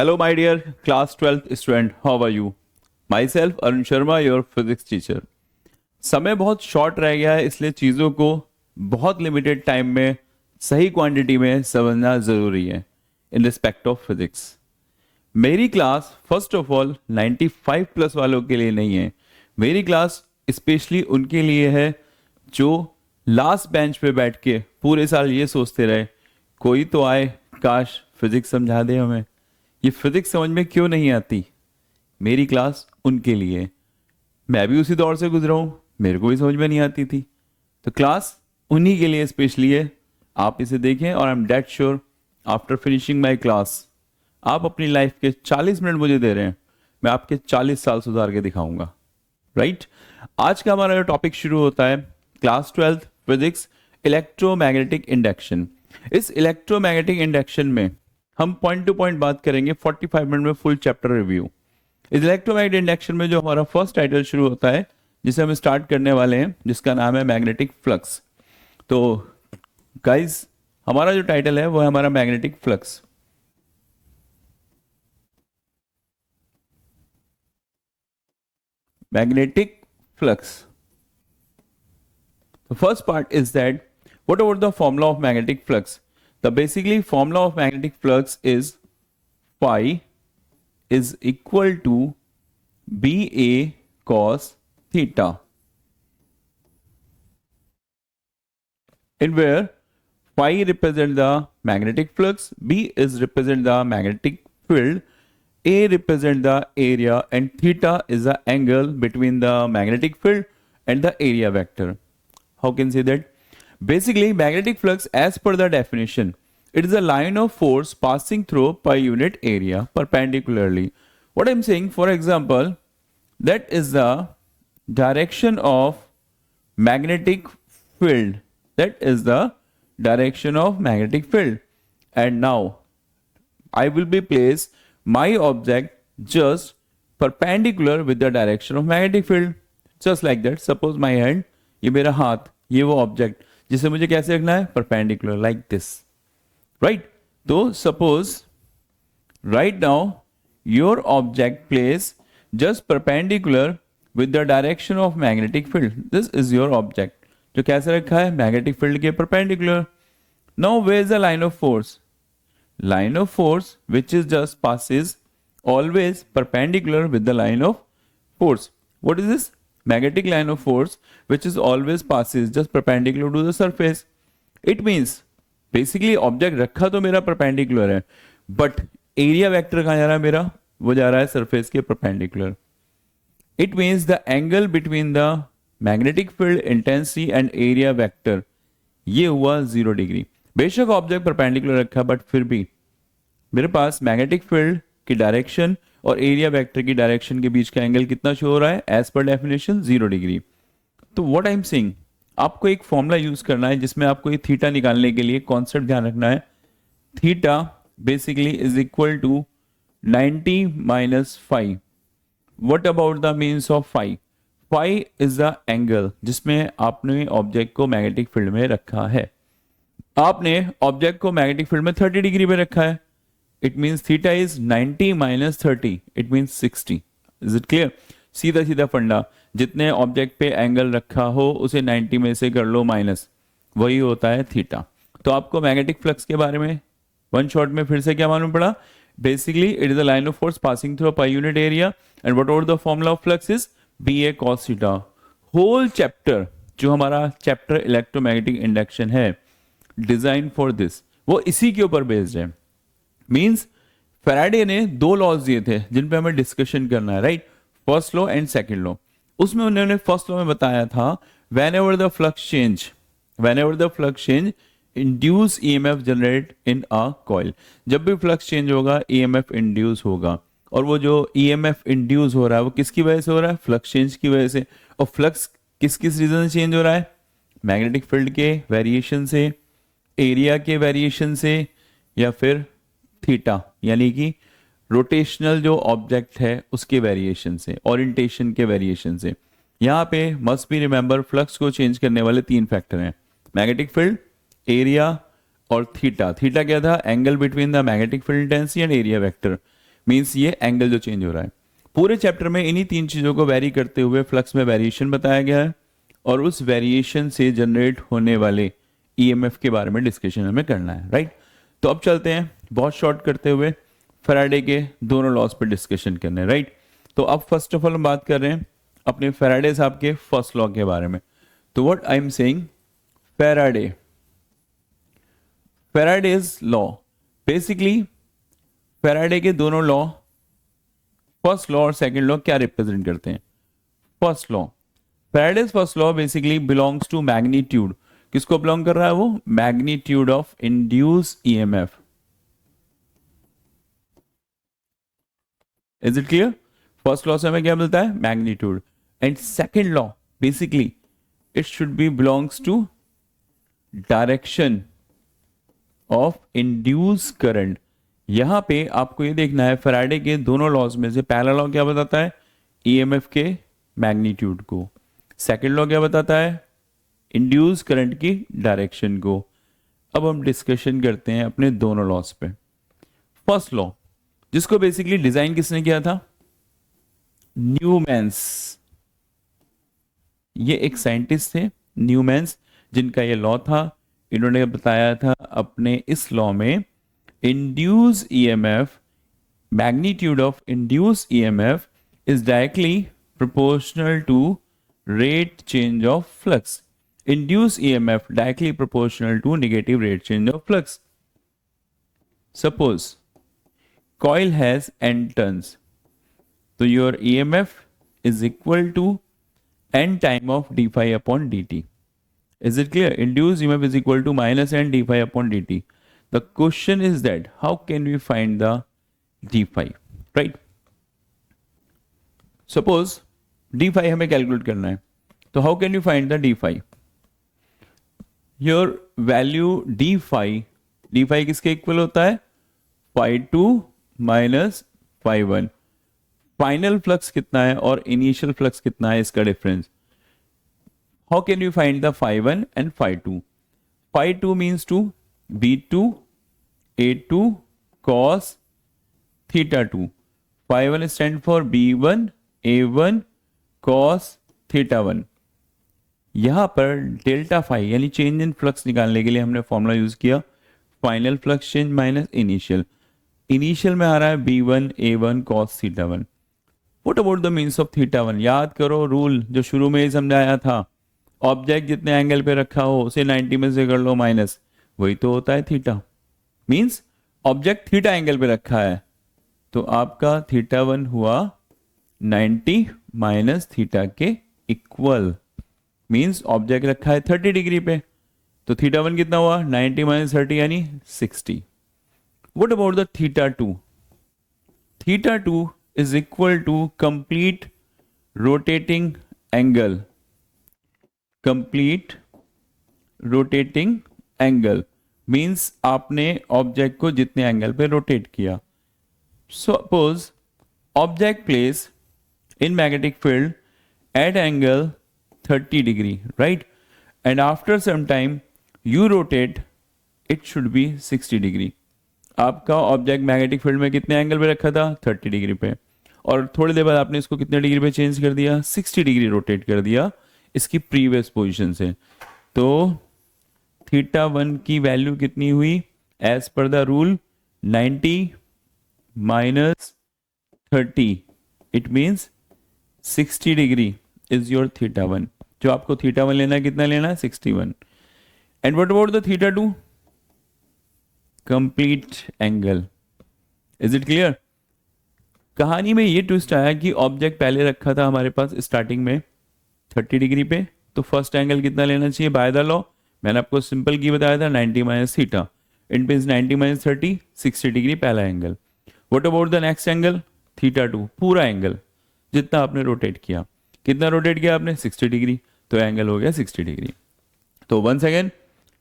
Hello, my dear class 12th student. How are you? Myself, Arun Sharma, your physics teacher. समय बहुत short रह गया है, इसलिए चीज़ों को बहुत लिमिटेड टाइम में सही क्वांटिटी में समझना ज़रूरी है इन रिस्पेक्ट ऑफ फिजिक्स. मेरी class first of all 95 plus वालों के लिए नहीं है. मेरी क्लास स्पेशली उनके लिए है जो लास्ट बेंच पे बैठ के पूरे साल ये सोचते रहे कोई तो आए, काश फिजिक्स समझा दे हमें, ये फिजिक्स समझ में क्यों नहीं आती. मेरी क्लास उनके लिए. मैं भी उसी दौर से गुजरा हूं, मेरे को भी समझ में नहीं आती थी. तो क्लास उन्हीं के लिए स्पेशली है. आप इसे देखें और I am dead sure after finishing my class आप अपनी लाइफ के 40 मिनट मुझे दे रहे हैं, मैं आपके 40 साल सुधार के दिखाऊंगा. राइट. आज का हमारा जो टॉपिक शुरू होता है क्लास 12 फिजिक्स इलेक्ट्रोमैग्नेटिक इंडक्शन. इस इलेक्ट्रोमैग्नेटिक इंडक्शन में हम पॉइंट टू पॉइंट बात करेंगे. 45 मिनट में फुल चैप्टर रिव्यू. इस इलेक्ट्रोमैग्नेटिक इंडक्शन में जो हमारा फर्स्ट टाइटल शुरू होता है जिसे हम स्टार्ट करने वाले हैं, जिसका नाम है मैग्नेटिक फ्लक्स. तो गाइस, हमारा जो टाइटल है वो है हमारा magnetic flux. Magnetic flux. The first part is that what about the formula of magnetic flux? The basically formula of magnetic flux is phi is equal to BA cos theta, in where phi represent the magnetic flux, B is represent the magnetic field, A represent the area, and theta is the angle between the magnetic field and the area vector. How can you say that? Basically, magnetic flux, as per the definition, it is a line of force passing through per unit area perpendicularly. What I'm saying, for example, that is the direction of magnetic field. That is the direction of magnetic field. And now, I will be placed my object just perpendicular with the direction of magnetic field. Just like that. Suppose my hand, ये मेरा हाथ, ये वो object जिसे मुझे कैसे रखना है, परपेंडिकुलर, लाइक दिस. राइट. तो suppose right now your object place just perpendicular with the direction of magnetic field. This is your object जो कैसे रखा है, मैग्नेटिक फील्ड के perpendicular. Now where is the line of force? Line of force which is just passes always perpendicular with the line of force. What is this? Magnetic line of force which is always passes just perpendicular to the surface. It means basically object रखा तो मेरा perpendicular है, but area vector कहाँ जा रहा है मेरा, वो जा रहा है surface के perpendicular. It means the angle between the magnetic field intensity and area vector ये हुआ 0 डिग्री. बेशक ऑब्जेक्ट परपेंडिकुलर रखा, बट फिर भी मेरे पास मैग्नेटिक फील्ड की डायरेक्शन और एरिया वेक्टर की डायरेक्शन के बीच का एंगल कितना शो हो रहा है, एज पर डेफिनेशन 0 डिग्री. तो व्हाट आई एम सेइंग, आपको एक फॉर्मूला यूज करना है जिसमें आपको ये थीटा निकालने के लिए कॉन्सेप्ट ध्यान रखना है. Theta basically is equal to 90 minus five. What about the means of five? Five is the angle जिसमें आपने ऑब्जेक्ट को मैग्नेटिक फील्ड में रखा है. आपने ऑब्जेक्ट को मैग्नेटिक फील्ड में 30 डिग्री पे रखा है. It means theta is 90 minus 30, it means 60. Is it clear? सीधा सीधा फंडा, जितने ऑब्जेक्ट पे एंगल रखा हो उसे 90 में से कर लो माइनस, वही होता है थीटा. तो आपको मैग्नेटिक फ्लक्स के बारे में वन शॉट में फिर से क्या मालूम पड़ा? Basically it is a line of force passing through per unit area, and what are the formula of flux is BA cos theta. Whole chapter जो हमारा चैप्टर इलेक्ट्रोमैग्नेटिक इंडक्शन है, डिजाइन फॉर दिस, वो इसी के ऊपर based है. Means Faraday ने 2 laws दिए थे जिन पे हमें डिस्कशन करना है, right? First law and second law. उसमें उन्होंने फर्स्ट लॉ में बताया था when ever the flux change induce EMF generate in a coil. जब भी फ्लक्स चेंज होगा EMF इंड्यूस होगा, और वो जो EMF इंड्यूस हो रहा है वो किसकी वजह से हो रहा है? फ्लक्स चेंज की वजह से. और फ्लक्स किस किस रीजन से चेंज हो रहा है? मैग्नेटिक फील्ड के वेरिएशन से, एरिया के वेरिएशन से, या फिर थीटा यानी कि रोटेशनल जो ऑब्जेक्ट है उसके वेरिएशन से, ओरिएंटेशन के वेरिएशन से. यहां पे मस्ट बी रिमेंबर फ्लक्स को चेंज करने वाले 3 फैक्टर हैं, मैग्नेटिक फील्ड, एरिया और थीटा. थीटा क्या था? Angle between the magnetic field intensity and area vector. Means ये एंगल जो चेंज हो रहा है। पूरे चैप्टर में इन्हीं तीन चीज़ों को वेरी करते हुए फ्लक्स में वेरिएशन बताया गया है और उस वेरिएशन से जनरेट होने वाले ईएमएफ के बारे में डिस्कशन हमें करना है, राइट। तो अब चलते हैं बहुत शॉर्ट करते हुए फैराडे के दोनों लॉज पर डिस्कशन करने, राइट। तो अब फर्स्ट ऑफ ऑल हम बात कर रहे हैं अपने फैराडे साहब के फर्स्ट लॉ के बारे में। तो what I am saying, Faraday's law, basically Faraday के दोनों लॉ, फर्स्ट लॉ और सेकंड लॉ क्या रिप्रेजेंट करते हैं। First law, Faraday's first law basically belongs to magnitude, किसको बिलोंग कर रहा है वो, magnitude of induce EMF. Is it clear? First law से हमें क्या मिलता है, magnitude, and second law basically it should be belongs to direction of induce current. यहां पे आपको ये देखना है फैराडे के दोनों लॉज में से पहला लॉ क्या बताता है, ईएमएफ के मैग्नीट्यूड को, सेकंड लॉ क्या बताता है, इंड्यूस करंट की डायरेक्शन को। अब हम डिस्कशन करते हैं अपने दोनों लॉज पे। फर्स्ट लॉ, जिसको बेसिकली डिजाइन किसने किया था, न्यूमैन्स। ये एक साइंटिस्ट थे न्यूमैन्स, जिनका ये लॉ था। इन्होंने बताया था अपने इस लॉ में induce EMF, magnitude of induce EMF is directly proportional to rate change of flux. Induced EMF directly proportional to negative rate change of flux. Suppose coil has n turns, so your EMF is equal to n time of d phi upon dt. Is it clear? Induced EMF is equal to minus n d phi upon dt. The question is that how can we find the d phi, right? Suppose d phi हमें calculate करना है, तो how can you find the d phi, your value d phi किसके equal होता है, phi two minus phi one. Final flux कितना है और इनिशियल फ्लक्स कितना है, इसका difference. How can you find the phi one and phi two, phi two means to B two A two cos theta two, phi one stand for B one A one cos theta one. यहां पर delta phi यानी change in flux निकालने के लिए हमने formula use किया final flux change minus initial. Initial में आ रहा है B one A one cos theta one. What about the means of theta one, याद करो रूल जो शुरू में ही समझाया था, ऑब्जेक्ट जितने एंगल पे रखा हो उसे 90 में से कर लो माइनस, वही तो होता है theta. Means object theta angle पे रखा है तो आपका थीटा वन हुआ 90 माइनस थीटा के इक्वल। मींस ऑब्जेक्ट रखा है 30 डिग्री पे, तो थीटा वन कितना हुआ, 90 माइनस 30 यानी 60। What about the theta two, theta two is equal to complete rotating angle, complete rotating angle means आपने ऑब्जेक्ट को जितने एंगल पे रोटेट किया। Suppose object place in magnetic field at angle 30 degree, right? And after some time you rotate, it should be 60 degree. आपका object magnetic field में कितने angle पे रखा था, 30 डिग्री पे, और थोड़ी देर बाद आपने इसको कितने डिग्री पे चेंज कर दिया, 60 डिग्री रोटेट कर दिया इसकी प्रीवियस पोजीशन से। तो थीटा वन की वैल्यू कितनी हुई, as per the rule 90 minus 30, it means 60 degree is your theta one. जो आपको थीटा वन लेना है, कितना लेना है, 61। And what about the theta to, complete angle. Is it clear? कहानी में ये ट्विस्ट आया कि ऑब्जेक्ट पहले रखा था हमारे पास स्टार्टिंग में 30 डिग्री पे, तो फर्स्ट एंगल कितना लेना चाहिए बाय द लॉ, मैंने आपको सिंपल की बताया था 90 minus theta, it means 90 minus 30 60 degree पहला angle. What about the next angle, theta two, पूरा एंगल जितना आपने रोटेट किया, कितना रोटेट किया आपने, 60 डिग्री, तो एंगल हो गया 60 डिग्री। तो वंस अगेन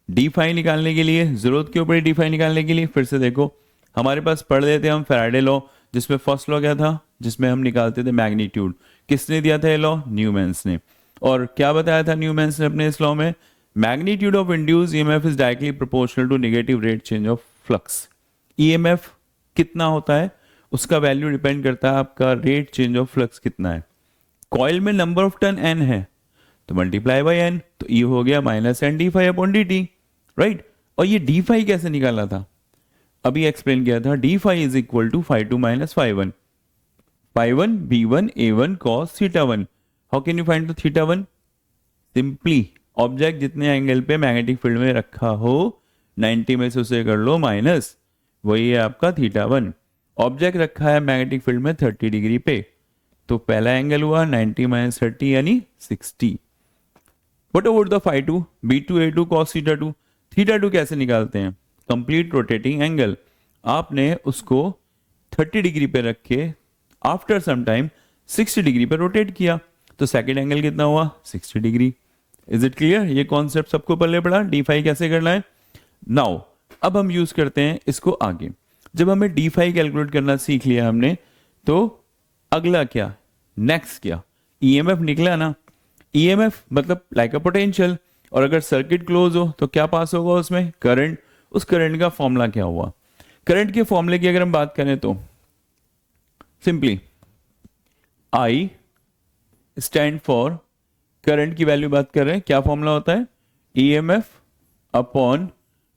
डी फाई निकालने के लिए, जरूरत क्यों पड़ी डी फाई निकालने के लिए, फिर से देखो हमारे पास पढ़ लेते हैं हम फैराडे लॉ, जिसमें फर्स्ट लॉ क्या था, जिसमें हम निकालते थे मैग्नीट्यूड। किसने दिया था ये लॉ, न्यूमैन्स ने। और क्या बताया था न्यूमैन्स ने अपने इस लॉ में, magnitude of induce EMF is directly proportional to negative rate change of flux. EMF कितना होता है, उसका वैल्यू डिपेंड करता है आपका रेट चेंज ऑफ फ्लक्स कितना है। कॉइल में नंबर ऑफ टर्न n है तो मल्टीप्लाई बाई n, तो ये हो गया minus N D phi upon D t, right. और ये डी फाई कैसे निकाला था, अभी एक्सप्लेन किया था। D phi is equal to phi two minus phi one, phi one B one A one cos theta one. How can you find the theta one, simply object जितने angle पे magnetic field में रखा हो 90 में से उसे कर लो minus, वही है आपका थीटा वन। ऑब्जेक्ट रखा है मैग्नेटिक फील्ड में 30 डिग्री पे, तो पहला एंगल हुआ 90 माइनस 30 यानी 60। What about the phi two, B two A two cos theta two. Theta two कैसे निकालते हैं, कंप्लीट रोटेटिंग एंगल, आपने उसको 30 डिग्री पे रख के आफ्टर सम टाइम 60 डिग्री पे रोटेट किया, तो सेकेंड एंगल कितना हुआ 60 डिग्री। इज इट क्लियर, ये कॉन्सेप्ट सबको पल्ले पड़ा, डी फाई कैसे करना है। नाउ अब हम यूज करते हैं इसको आगे। जब हमें डी फाई कैलकुलेट करना सीख लिया हमने, तो अगला क्या, नेक्स्ट क्या, ईएमएफ निकला ना। ईएमएफ मतलब लाइक अ पोटेंशियल, और अगर सर्किट क्लोज हो तो क्या पास होगा उसमें, करंट। उस करंट का फॉर्मूला क्या हुआ, करंट के फॉर्मूले की अगर हम बात करें तो simply I stand for, current की वैल्यू बात कर रहे हैं, क्या फॉर्मूला होता है, EMF upon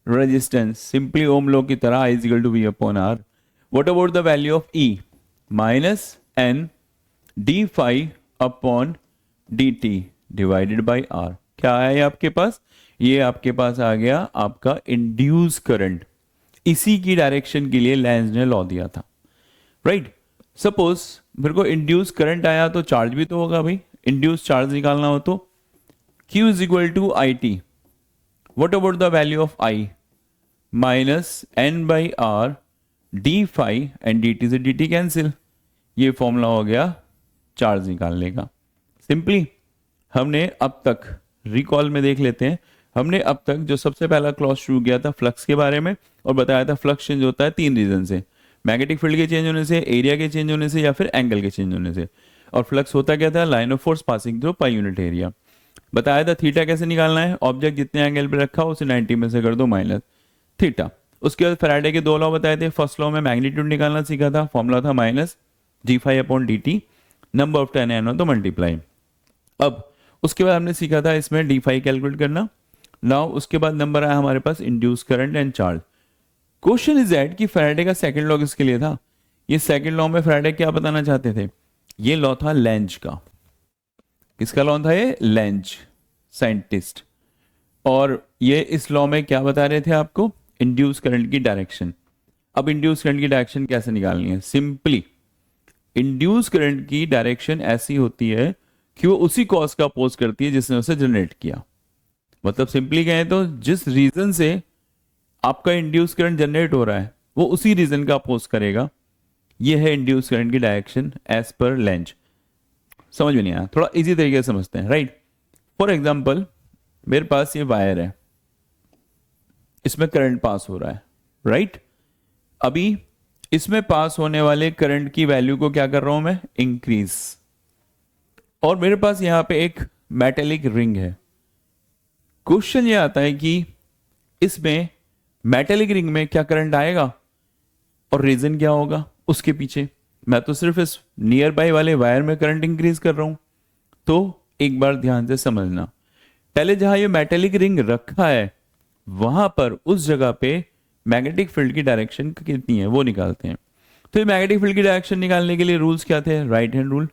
resistance, simply Ohm law की तरह, I is equal to V upon R. What about the value of E, minus N D phi upon D T divided by R. क्या आया ये आपके पास, ये आपके पास आ गया आपका इंड्यूस करंट। इसी की डायरेक्शन के लिए लेंज ने लॉ दिया था, राइट। सपोज मेरे को इंड्यूस करंट आया तो चार्ज भी तो होगा भाई, इंड्यूस चार्ज निकालना हो तो Q is equal to I t. What about the value of I, minus N by R d phi and d t से डी टी कैंसिल, ये फॉर्मूला हो गया चार्ज निकालने का। सिंपली हमने अब तक रिकॉल में देख लेते हैं, हमने अब तक जो सबसे पहला क्लॉज शुरू किया था फ्लक्स के बारे में, और बताया था फ्लक्स चेंज होता है तीन रीजन से, मैग्नेटिक फील्ड के चेंज होने से, एरिया के चेंज होने से, या फिर एंगल के चेंज होने से। और फ्लक्स होता क्या था, line of force passing through pi unit area. बताया था थीटा कैसे निकालना है, ऑब्जेक्ट जितने एंगल पे रखा उसे 90 में से कर दो माइनस थीटा। उसके बाद फैराडे के दो लॉ बताए थे, फर्स्ट लॉ में मैग्नीट्यूड निकालना सीखा था, फॉर्मूला था minus G phi upon D t, number of turn N हो तो मल्टीप्लाई। अब उसके बाद हमने सीखा था इसमें डी फाई कैलकुलेट करना। नाउ उसके बाद नंबर आया हमारे पास induce current and charge. Question is that कि फैराडे का सेकंड लॉ किसके लिए था, ये सेकंड लॉ में फैराडे क्या बताना चाहते थे, ये लॉ था लेंज का। किसका लॉ था ये, लेंज साइंटिस्ट। और ये इस लॉ में क्या बता रहे थे आपको, इंड्यूस करंट की डायरेक्शन। अब इंड्यूस करंट की डायरेक्शन कैसे निकालनी है, सिंपली इंड्यूस करंट की डायरेक्शन ऐसी होती है कि वो उसी कॉज का अपोज करती है जिसने उसे जनरेट किया। मतलब सिंपली कहें तो जिस रीजन से आपका इंड्यूस करंट जनरेट हो रहा है वो उसी रीजन का अपोज करेगा। ये है इंड्यूस करंट की डायरेक्शन एज पर लेंज। समझ में नहीं आया, थोड़ा इजी तरीके से समझते हैं, राइट। फॉर एग्जाम्पल मेरे पास ये वायर है, इसमें करंट पास हो रहा है, राइट। अभी इसमें पास होने वाले करंट की वैल्यू को क्या कर रहा हूं मैं, इंक्रीज। और मेरे पास यहां पे एक मेटेलिक रिंग है। क्वेश्चन ये आता है कि इसमें मेटेलिक रिंग में क्या करंट आएगा और रीजन क्या होगा उसके पीछे। मैं तो सिर्फ इस नियर बाय वाले वायर में करंट इंक्रीज कर रहा हूं। तो एक बार ध्यान से समझना, पहले जहां ये मेटेलिक रिंग रखा है वहां पर उस जगह पे मैग्नेटिक फील्ड की डायरेक्शन कितनी है वो निकालते हैं। तो ये मैग्नेटिक फील्ड की डायरेक्शन निकालने के लिए रूल्स क्या थे, राइट हैंड रूल।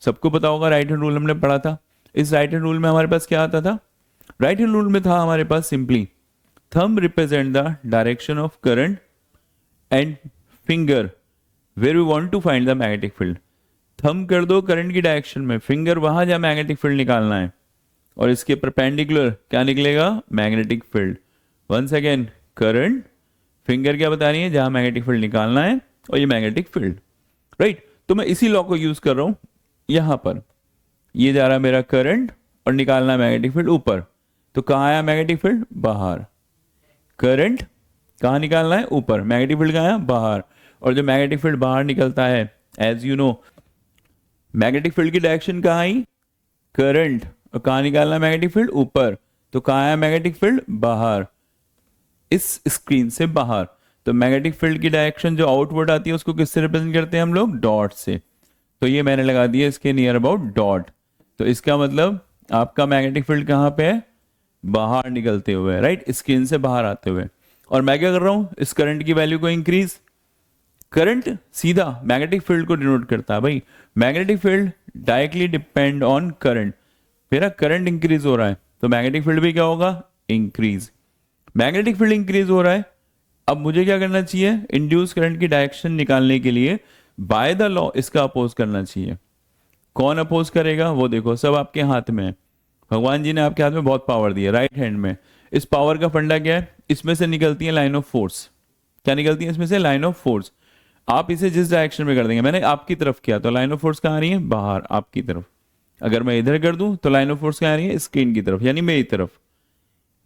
सबको पता होगा, राइट हैंड रूल हमने पढ़ा था। इस राइट हैंड रूल में हमारे पास क्या आता था, राइट हैंड रूल में था हमारे पास simply thumb represent the direction of current and finger where we want to find the magnetic field. Thumb कर दो करंट की डायरेक्शन में, फिंगर वहां जहां मैग्नेटिक फील्ड निकालना है, और इसके परपेंडिकुलर क्या निकलेगा, magnetic field. Once again current, finger क्या बता रही है, जहां मैग्नेटिक फील्ड निकालना है, और ये मैग्नेटिक फील्ड, राइट। तो मैं इसी लॉ को यूज कर रहा हूं यहां पर। ये जा रहा है मेरा करंट और निकालना है मैग्नेटिक फील्ड ऊपर, तो कहां आया मैग्नेटिक फील्ड, बाहर। करंट कहां निकालना है, ऊपर। मैग्नेटिक फील्ड कहां आया, बाहर। और जो मैग्नेटिक फील्ड बाहर निकलता है, as you know magnetic field की डायरेक्शन कहां आई, करंट, और कहां निकालना है मैग्नेटिक फील्ड, ऊपर। तो कहां आया मैग्नेटिक फील्ड, बाहर, इस स्क्रीन से बाहर। तो मैग्नेटिक फील्ड की डायरेक्शन जो आउटवर्ड आती है उसको किससे रिप्रेजेंट करते हैं हम लोग? डॉट से। तो ये मैंने लगा दिया इसके नियर अबाउट डॉट। तो इसका मतलब आपका मैग्नेटिक फील्ड कहाँ पे है? बाहर निकलते हुए, राइट, स्क्रीन से बाहर आते हुए। और मैं क्या कर रहा हूं? इस करंट की वैल्यू को इंक्रीज। करंट सीधा मैग्नेटिक फील्ड को डिनोट करता है भाई। Magnetic field directly depend on current. मेरा करंट इंक्रीज हो रहा है तो मैग्नेटिक फील्ड भी क्या होगा? इंक्रीज। मैग्नेटिक फील्ड इंक्रीज हो रहा है, अब मुझे क्या करना चाहिए? इंड्यूस करंट की डायरेक्शन निकालने के लिए बाय द लॉ इसका अपोज करना चाहिए। कौन अपोज करेगा? वो देखो, सब आपके हाथ में है। भगवान जी ने आपके हाथ में बहुत पावर दी है, राइट हैंड में। इस पावर का फंडा क्या है? इसमें से निकलती है लाइन ऑफ फोर्स। क्या निकलती है इसमें से? Line of force. आप इसे जिस डायरेक्शन में कर देंगे, मैंने आपकी तरफ किया तो लाइन ऑफ फोर्स कहाँ आ रही है? बाहर, आपकी तरफ। अगर मैं इधर कर दूं तो लाइन ऑफ फोर्स कहाँ आ रही है? स्क्रीन की तरफ, यानी मेरी तरफ।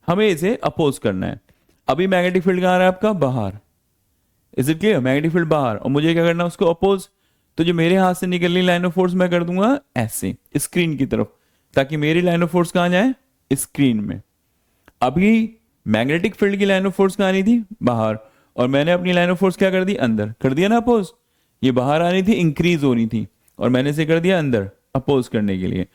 हमें इसे अपोज करना है। अभी मैग्नेटिक फील्ड कहाँ आ रहा है आपका? बाहर। Is it clear? Magnetic field बाहर, और मुझे क्या करना है? उसको अपोज। तो जो मेरे हाथ से निकल रही लाइन ऑफ फोर्स मैं कर दूंगा ऐसे स्क्रीन की तरफ, ताकि मेरी लाइन ऑफ फोर्स कहाँ जाए? स्क्रीन में। अभी मैग्नेटिक फील्ड की लाइन ऑफ फोर्स कहाँ आ रही थी? बाहर, और मैंने अपनी लाइन ऑफ फोर्स क्या कर दी? अंदर कर दिया ना अपोज। ये बाहर आनी थी, इंक्रीज होनी थी, और मैंने इसे कर दिया अंदर अपोज करने के लिए।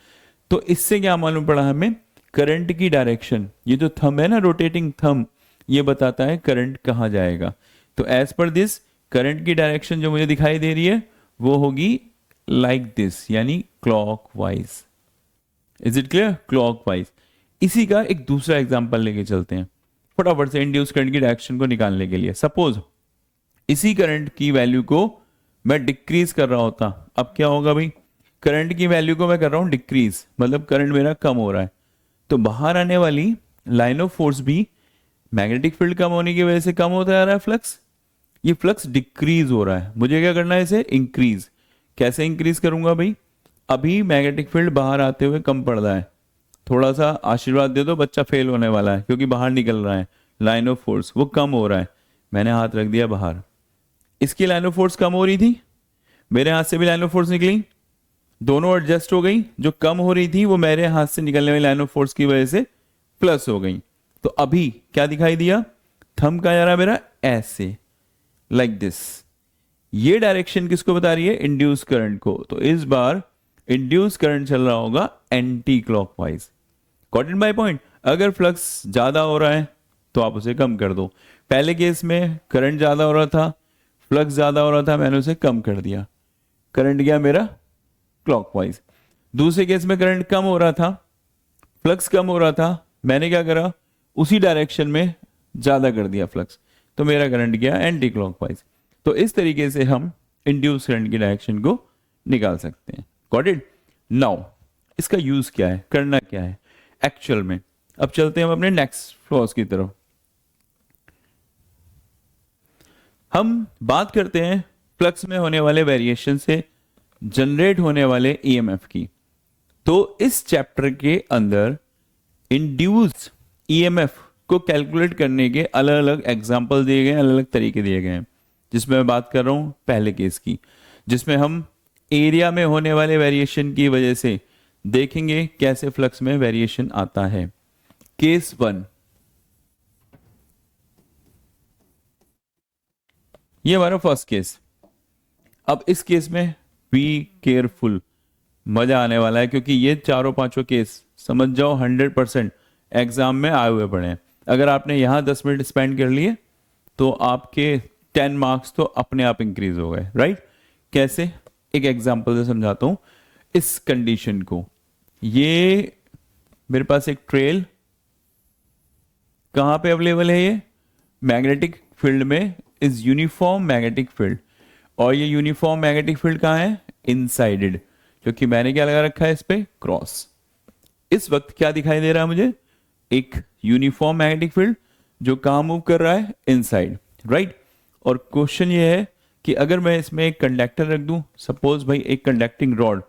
तो इससे क्या मालूम पड़ा हमें? करंट की डायरेक्शन, ये जो थंब है ना, रोटेटिंग थंब, ये बताता है करंट कहाँ जाएगा। तो एज पर दिस करंट की डायरेक्शन जो मुझे दिखाई दे रही है वो होगी लाइक दिस, यानी clockwise. Is it clear? Clockwise. इसी का एक दूसरा एग्जांपल लेके चलते हैं फटाफट से इंड्यूस करंट की डायरेक्शन को निकालने के लिए। सपोज इसी करंट की वैल्यू को मैं डिक्रीज कर रहा होता, अब क्या होगा भाई? करंट की वैल्यू को मैं कर रहा हूं डिक्रीज, मतलब करंट मेरा कम हो रहा है। तो बाहर आने वाली लाइन ऑफ फोर्स भी मैग्नेटिक फील्ड कम होने की वजह से कम होता जा रहा है फ्लक्स। ये फ्लक्स डिक्रीज हो रहा है, मुझे क्या करना है? इसे इंक्रीज। कैसे इंक्रीज करूंगा भाई? अभी मैग्नेटिक फील्ड बाहर आते हुए कम पड़ रहा है, थोड़ा सा आशीर्वाद दे दो, बच्चा फेल होने वाला है क्योंकि बाहर निकल रहा है। लाइन ऑफ फोर्स वो कम हो रहा है, मैंने हाथ रख दिया बाहर। इसकी लाइन ऑफ फोर्स कम हो रही थी, मेरे हाथ से भी लाइन ऑफ फोर्स निकली, दोनों एडजस्ट हो गई। जो कम हो रही थी वो मेरे हाथ से निकलने वाली लाइन ऑफ फोर्स की वजह से प्लस हो गई। तो अभी क्या दिखाई दिया? थंब कहाँ जा रहा है मेरा? ऐसे, लाइक दिस। ये डायरेक्शन किसको बता रही है? इंड्यूस करंट को। तो इस बार इंड्यूस करंट चल रहा होगा anti clockwise. Got it my point? अगर फ्लक्स ज्यादा हो रहा है तो आप उसे कम कर दो। पहले केस में करंट ज्यादा हो रहा था, फ्लक्स ज्यादा हो रहा था, मैंने उसे कम कर दिया, करंट गया मेरा क्लॉकवाइज। दूसरे केस में करंट कम हो रहा था, फ्लक्स कम हो रहा था, मैंने क्या करा? उसी डायरेक्शन में ज्यादा कर दिया फ्लक्स, तो मेरा करंट गया एंटी क्लॉकवाइज। तो इस तरीके से हम इंड्यूस करंट की डायरेक्शन को निकाल सकते हैं। Got it? नाउ इसका यूज क्या है, करना क्या है एक्चुअल में? अब चलते हैं हम अपने नेक्स्ट फ्लॉस की तरफ। हम बात करते हैं फ्लक्स में होने वाले वेरिएशन से जनरेट होने वाले ईएमएफ की। तो इस चैप्टर के अंदर इंड्यूस ईएमएफ को कैलकुलेट करने के अलग अलग एग्जाम्पल दिए गए हैं, अलग अलग तरीके दिए गए हैं। जिसमें मैं बात कर रहा हूं पहले केस की, जिसमें हम एरिया में होने वाले वेरिएशन की वजह से देखेंगे कैसे फ्लक्स में वेरिएशन आता है। केस 1, ये हमारा फर्स्ट केस। अब इस केस में बी केयरफुल, मजा आने वाला है, क्योंकि ये चारों पांचों केस समझ जाओ 100% एग्जाम में आए हुए पड़े हैं। अगर आपने यहां 10 मिनट स्पेंड कर लिए तो आपके 10 मार्क्स तो अपने आप इंक्रीज हो गए, राइट? कैसे? एक एग्जांपल से समझाता हूं इस कंडीशन को। ये मेरे पास एक ट्रेल कहां पे अवेलेबल है? ये मैग्नेटिक फील्ड में इज यूनिफॉर्म मैग्नेटिक फील्ड, और ये यूनिफॉर्म मैग्नेटिक फील्ड कहां है? इनसाइडेड, क्योंकि मैंने क्या लगा रखा है इस पे? क्रॉस। इस वक्त क्या दिखाई दे रहा है मुझे? एक यूनिफॉर्म मैग्नेटिक फील्ड जो कहां मूव कर रहा है? Inside, right? और क्वेश्चन ये है कि अगर मैं इसमें एक कंडक्टर रख दूं, सपोज भाई एक कंडक्टिंग रॉड,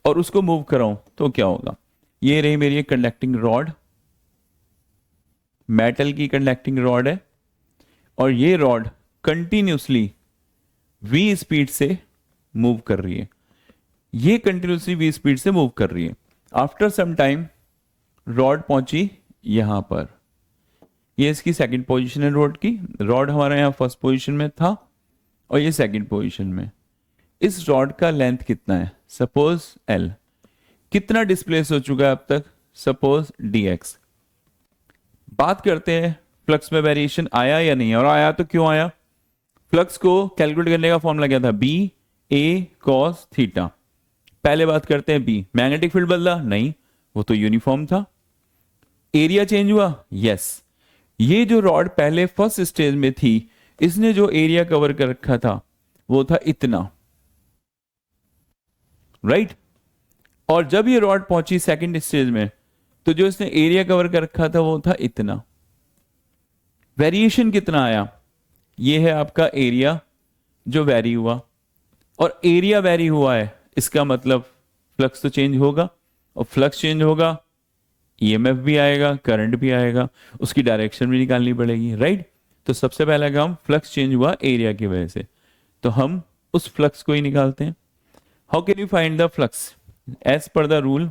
और उसको मूव कराऊं तो क्या होगा? ये रही मेरी एक कंडक्टिंग रॉड, मेटल की कंडक्टिंग रॉड है, और ये रॉड कंटिन्यूसली v स्पीड से मूव कर रही है। ये कंटिन्यूसली v स्पीड से मूव कर रही है। आफ्टर सम टाइम रॉड पहुंची यहां पर, ये इसकी सेकंड पोजीशन है रॉड की। रॉड हमारा यहाँ फर्स्ट पोजीशन में था और ये सेकंड पोजीशन में। इस रॉड का लेंथ कितना है? Suppose L। कितना डिस्प्लेस हो चुका है अब तक? Suppose dx। बात करते हैं फ्लक्स में वेरिएशन आया या नहीं, और आया तो क्यों आया? फ्लक्स को कैलकुलेट करने का फॉर्मूला क्या था? B A cos theta. पहले बात करते हैं बी। मैग्नेटिक फील्ड बदला? नहीं, वो तो यूनिफॉर्म था। एरिया चेंज हुआ? यस। ये जो रॉड पहले फर्स्ट स्टेज में थी, इसने जो एरिया कवर कर रखा था वो था इतना, राइट? और जब ये रॉड पहुंची सेकंड स्टेज में, तो जो इसने एरिया कवर कर रखा था वो था इतना। वेरिएशन कितना आया? ये है आपका एरिया जो वेरी हुआ, और एरिया वेरी हुआ है, इसका मतलब फ्लक्स तो चेंज होगा, और फ्लक्स चेंज होगा, ईएमएफ भी आएगा, करंट भी आएगा, उसकी डायरेक्शन भी निकालनी पड़ेगी, राइट? तो सबसे पहला काम, फ्लक्स चेंज हुआ एरिया की वजह से, तो हम उस फ्लक्स को ही निकालते हैं। How can you find the flux? As per the rule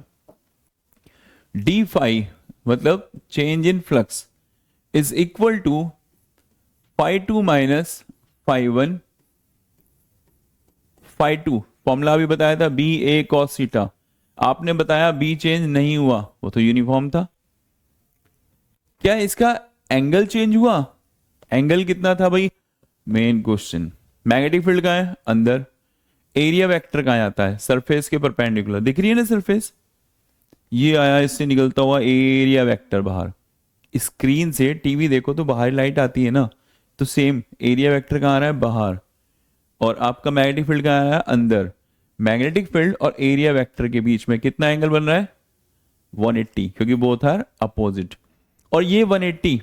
D phi, मतलब change in flux, is equal to phi two minus phi one. Phi two formula भी बताया था, बी ए कॉस थीटा। आपने बताया बी चेंज नहीं हुआ, वो तो यूनिफॉर्म था। क्या इसका एंगल चेंज हुआ? एंगल कितना था भाई? Main question. मैग्नेटिक फील्ड कहां है? अंदर। एरिया वेक्टर कहां आता है? सरफेस के परपेंडिकुलर। दिख रही है ना सरफेस? ये आया इससे निकलता हुआ एरिया वेक्टर बाहर। स्क्रीन से टीवी देखो तो बाहर लाइट आती है ना, तो सेम एरिया वेक्टर कहां आ रहा है? बाहर। और आपका मैग्नेटिक फील्ड कहां आ रहा है? अंदर। मैग्नेटिक फील्ड और एरिया वेक्टर के बीच में कितना एंगल बन रहा है? 180, क्योंकि बोथ आर अपोजिट। और ये 180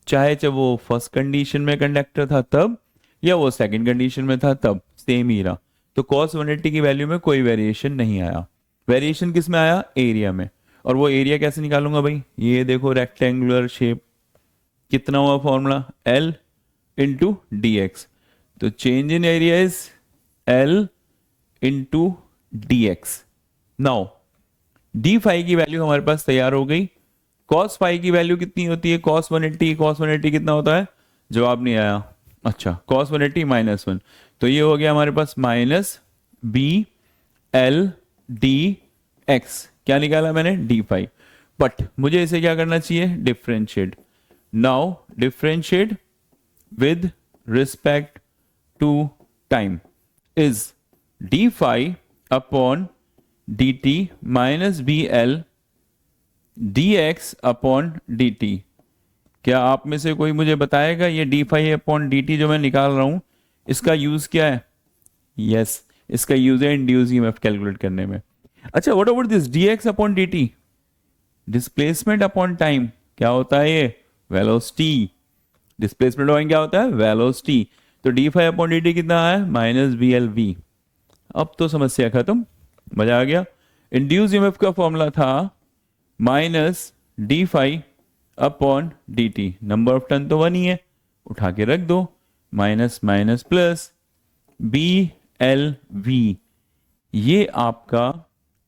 चाहे जब वो फर्स्ट कंडीशन में कंडक्टर था तब, या वो सेकंड कंडीशन में था तब, सेम ही रहा। तो cos 180 की वैल्यू में कोई वेरिएशन नहीं आया। वेरिएशन किस में आया? एरिया में। और वो एरिया कैसे निकालूंगा भाई? ये देखो रेक्टेंगुलर शेप, कितना हुआ formula? L into D X. तो change in area is L into D X. Now D phi की वैल्यू हमारे पास तैयार हो गई। cos फाई की वैल्यू कितनी होती है? cos 180। cos 180 कितना होता है? जवाब नहीं आया। अच्छा, cos 180 माइनस वन, तो ये हो गया हमारे पास minus B L D X. क्या निकाला मैंने? D phi. बट मुझे इसे क्या करना चाहिए? Differentiate. Now differentiate with respect to time is D phi upon D T minus B L D x upon D t. क्या आप में से कोई मुझे बताएगा ये d phi upon D t जो मैं निकाल रहा हूं, इसका यूज क्या है? यस, इसका यूज है इंड्यूस ईएमएफ कैलकुलेट करने में। अच्छा, what about this D x upon D T? Displacement upon time. क्या होता है ये? वेलोसिटी। डिस्प्लेसमेंट अपॉन क्या होता है? वेलोसिटी। तो d phi upon D t कितना है? Minus B L V. अब तो समस्या खत्म, मजा आ गया। इंड्यूस ईएमएफ का फॉर्मूला था minus D phi upon D t. Number of turn तो वन ही है, उठा के रख दो, minus minus plus B L V. ये आपका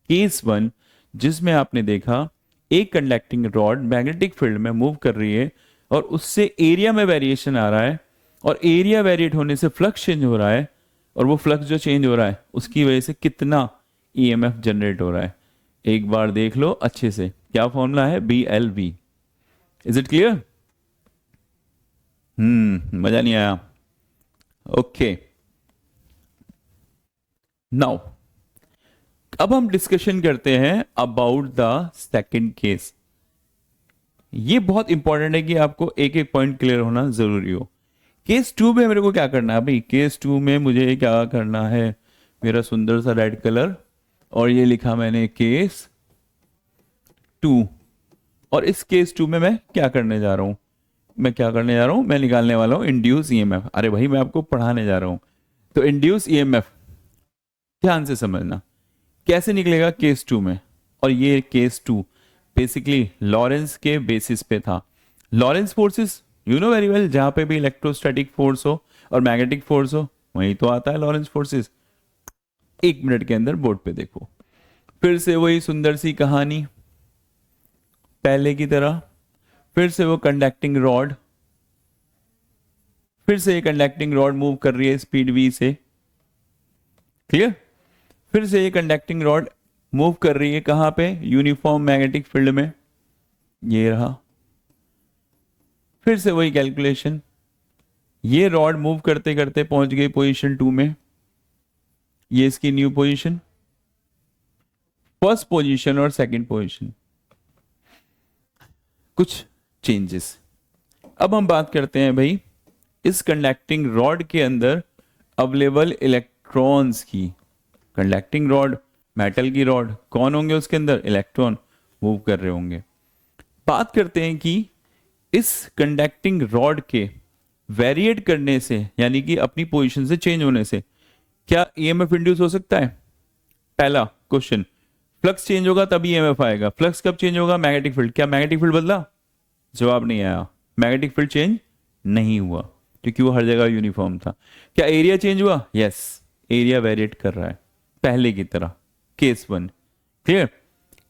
केस वन, जिसमें आपने देखा एक कंडक्टिंग रॉड मैग्नेटिक फील्ड में मूव कर रही है और उससे एरिया में वेरिएशन आ रहा है, और एरिया वेरिएट होने से फ्लक्स चेंज हो रहा है, और वो फ्लक्स जो चेंज हो रहा है उसकी वजह से कितना ईएमएफ जनरेट हो रहा है। एक बार देख लो अच्छे से, क्या फॉर्मूला है? B L V. Is it clear? मजा नहीं आया? ओके, नाउ अब हम डिस्कशन करते हैं अबाउट द सेकंड केस। ये बहुत इंपॉर्टेंट है कि आपको एक एक पॉइंट क्लियर होना जरूरी हो। केस टू में मेरे को क्या करना है भाई? केस टू में मुझे क्या करना है? मेरा सुंदर सा रेड कलर, और ये लिखा मैंने केस टू। और इस केस टू में मैं क्या करने जा रहा हूं? मैं निकालने वाला हूं इंड्यूस ईएमएफ। अरे भाई, मैं आपको पढ़ाने जा रहा हूं। तो इंड्यूस ईएमएफ ध्यान से समझना कैसे निकलेगा केस टू में। और ये केस टू बेसिकली लॉरेंस के बेसिस पे था। Lawrence forces you know very well, जहां पे भी इलेक्ट्रोस्टैटिक फोर्स हो और मैग्नेटिक फोर्स हो, वहीं तो आता है लॉरेंस फोर्सेस। एक मिनट के अंदर बोर्ड पे देखो, फिर से वही सुंदर सी कहानी पहले की तरह। फिर से वो कंडक्टिंग रॉड, फिर से ये कंडक्टिंग रॉड मूव कर रही है स्पीड v से, क्लियर। फिर से ये कंडक्टिंग रॉड मूव कर रही है कहां पे, यूनिफॉर्म मैग्नेटिक फील्ड में, ये रहा। फिर से वही कैलकुलेशन, ये रॉड मूव करते करते पहुंच गई पोजीशन 2 में, ये इसकी न्यू पोजीशन, फर्स्ट पोजीशन और सेकंड पोजीशन, कुछ चेंजेस। अब हम बात करते हैं भाई इस कंडक्टिंग रॉड के अंदर अवेलेबल इलेक्ट्रॉन्स की। कंडक्टिंग रॉड, मेटल की रॉड, कौन होंगे उसके अंदर, इलेक्ट्रॉन मूव कर रहे होंगे। बात करते हैं कि इस कंडक्टिंग रॉड के वेरिएट करने से, यानी कि अपनी पोजीशन से चेंज होने से क्या ईएमएफ इंड्यूस हो सकता है। पहला क्वेश्चन, फ्लक्स चेंज होगा तभी ईएमएफ आएगा। फ्लक्स कब चेंज होगा, मैग्नेटिक फील्ड। क्या मैग्नेटिक फील्ड बदला, जवाब नहीं आया। मैग्नेटिक फील्ड चेंज नहीं हुआ क्योंकि वो हर जगह यूनिफॉर्म था। क्या एरिया चेंज हुआ, यस, एरिया वेरिएट कर रहा है पहले की तरह, केस 1, क्लियर।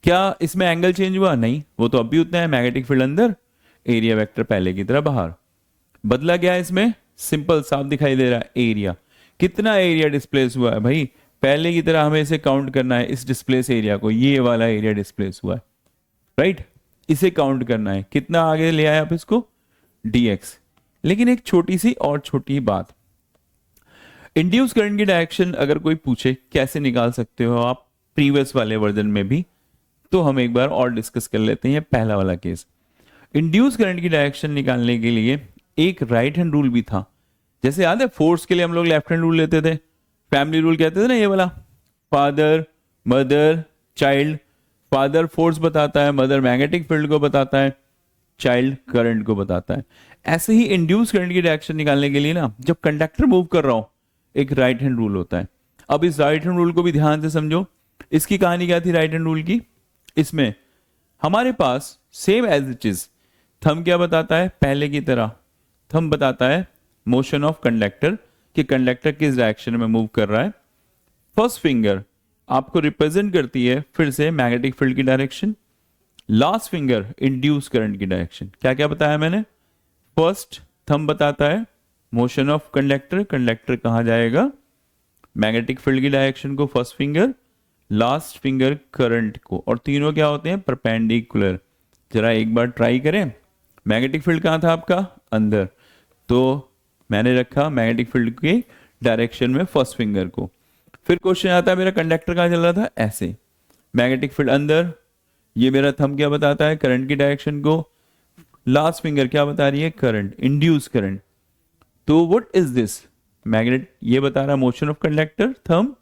क्या इसमें एंगल चेंज हुआ, नहीं, वो तो अब भी उतना है, मैग्नेटिक फील्ड अंदर, एरिया वेक्टर पहले की तरह बाहर। बदला गया इसमें, सिंपल साफ दिखाई दे रहा है, एरिया। कितना एरिया डिस्प्लेस हुआ है भाई, पहले की तरह हमें इसे काउंट करना है, इस डिस्प्लेस एरिया को, ये वाला एरिया डिस्प्लेस हुआ है, राइट, इसे काउंट करना है। कितना आगे ले आए आप इसको, dx। लेकिन एक छोटी सी और छोटी बात, इंड्यूस करंट की डायरेक्शन अगर कोई पूछे कैसे निकाल सकते हो आप प्रीवियस वाले वर्जन में भी, तो हम एक बार और डिस्कस कर लेते हैं। पहला वाला केस, इंड्यूस करंट की डायरेक्शन निकालने के लिए एक राइट हैंड रूल भी था। जैसे याद है फोर्स के लिए हम लोग लेफ्ट हैंड रूल लेते थे, फैमिली रूल कहते थे ना, ये वाला, father mother child, father force बताता है, मदर मैग्नेटिक फील्ड को बताता है, चाइल्ड करंट को बताता है। ऐसे ही इंड्यूस करंट की डायरेक्शन निकालने के लिए ना, जब कंडक्टर मूव कर रहा हो, एक राइट हैंड रूल होता है। अब इस राइट हैंड रूल को भी ध्यान से समझो। इसकी कहानी क्या थी राइट हैंड रूल की, इसमें हमारे पास same as it is thumb क्या बताता है, पहले की तरह थंब बताता है मोशन ऑफ कंडक्टर, कि कंडक्टर किस डायरेक्शन में मूव कर रहा है। फर्स्ट फिंगर आपको रिप्रेजेंट करती है फिर से मैग्नेटिक फील्ड की direction, last finger induce current की डायरेक्शन। क्या क्या बताया मैंने, फर्स्ट थंब बताता है मोशन ऑफ कंडक्टर, कंडक्टर कहां जाएगा, मैग्नेटिक फील्ड की डायरेक्शन को first finger, last finger current को, और तीनों क्या होते हैं, परपेंडिकुलर। जरा एक बार ट्राई करें, मैग्नेटिक फील्ड कहां था आपका, अंदर, तो मैंने रखा मैग्नेटिक फील्ड के डायरेक्शन में फर्स्ट फिंगर को। फिर क्वेश्चन आता है मेरा कंडक्टर कहां चल रहा था, ऐसे, मैग्नेटिक फील्ड अंदर, ये मेरा थंब क्या बताता है, करंट की डायरेक्शन को, लास्ट फिंगर क्या बता रही है, करंट, इंड्यूस करंट। तो व्हाट इज दिस, मैग्नेट, ये बता रहा है motion of conductor, thumb,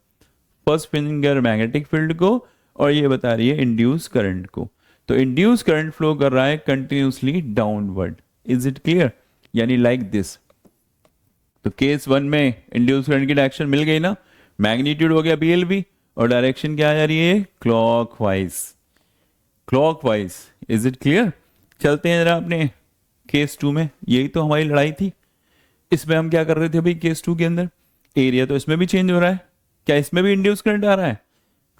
first finger magnetic field को, और ये बता रही है इंड्यूस करंट को। तो इंड्यूस करंट फ्लो कर रहा है continuously downward. Is it clear, यानी लाइक दिस। तो केस 1 में इंड्यूस करंट की डायरेक्शन मिल गई ना, मैग्नीट्यूड हो गया BLV, और डायरेक्शन क्या आ जा रही है, clockwise, clockwise. Is it clear. चलते हैं जरा अपने केस 2 में, यही तो हमारी लड़ाई थी। इसमें हम क्या कर रहे थे भाई, केस 2 के अंदर एरिया तो इसमें भी चेंज हो रहा है, क्या इसमें भी इंड्यूस करंट आ रहा है,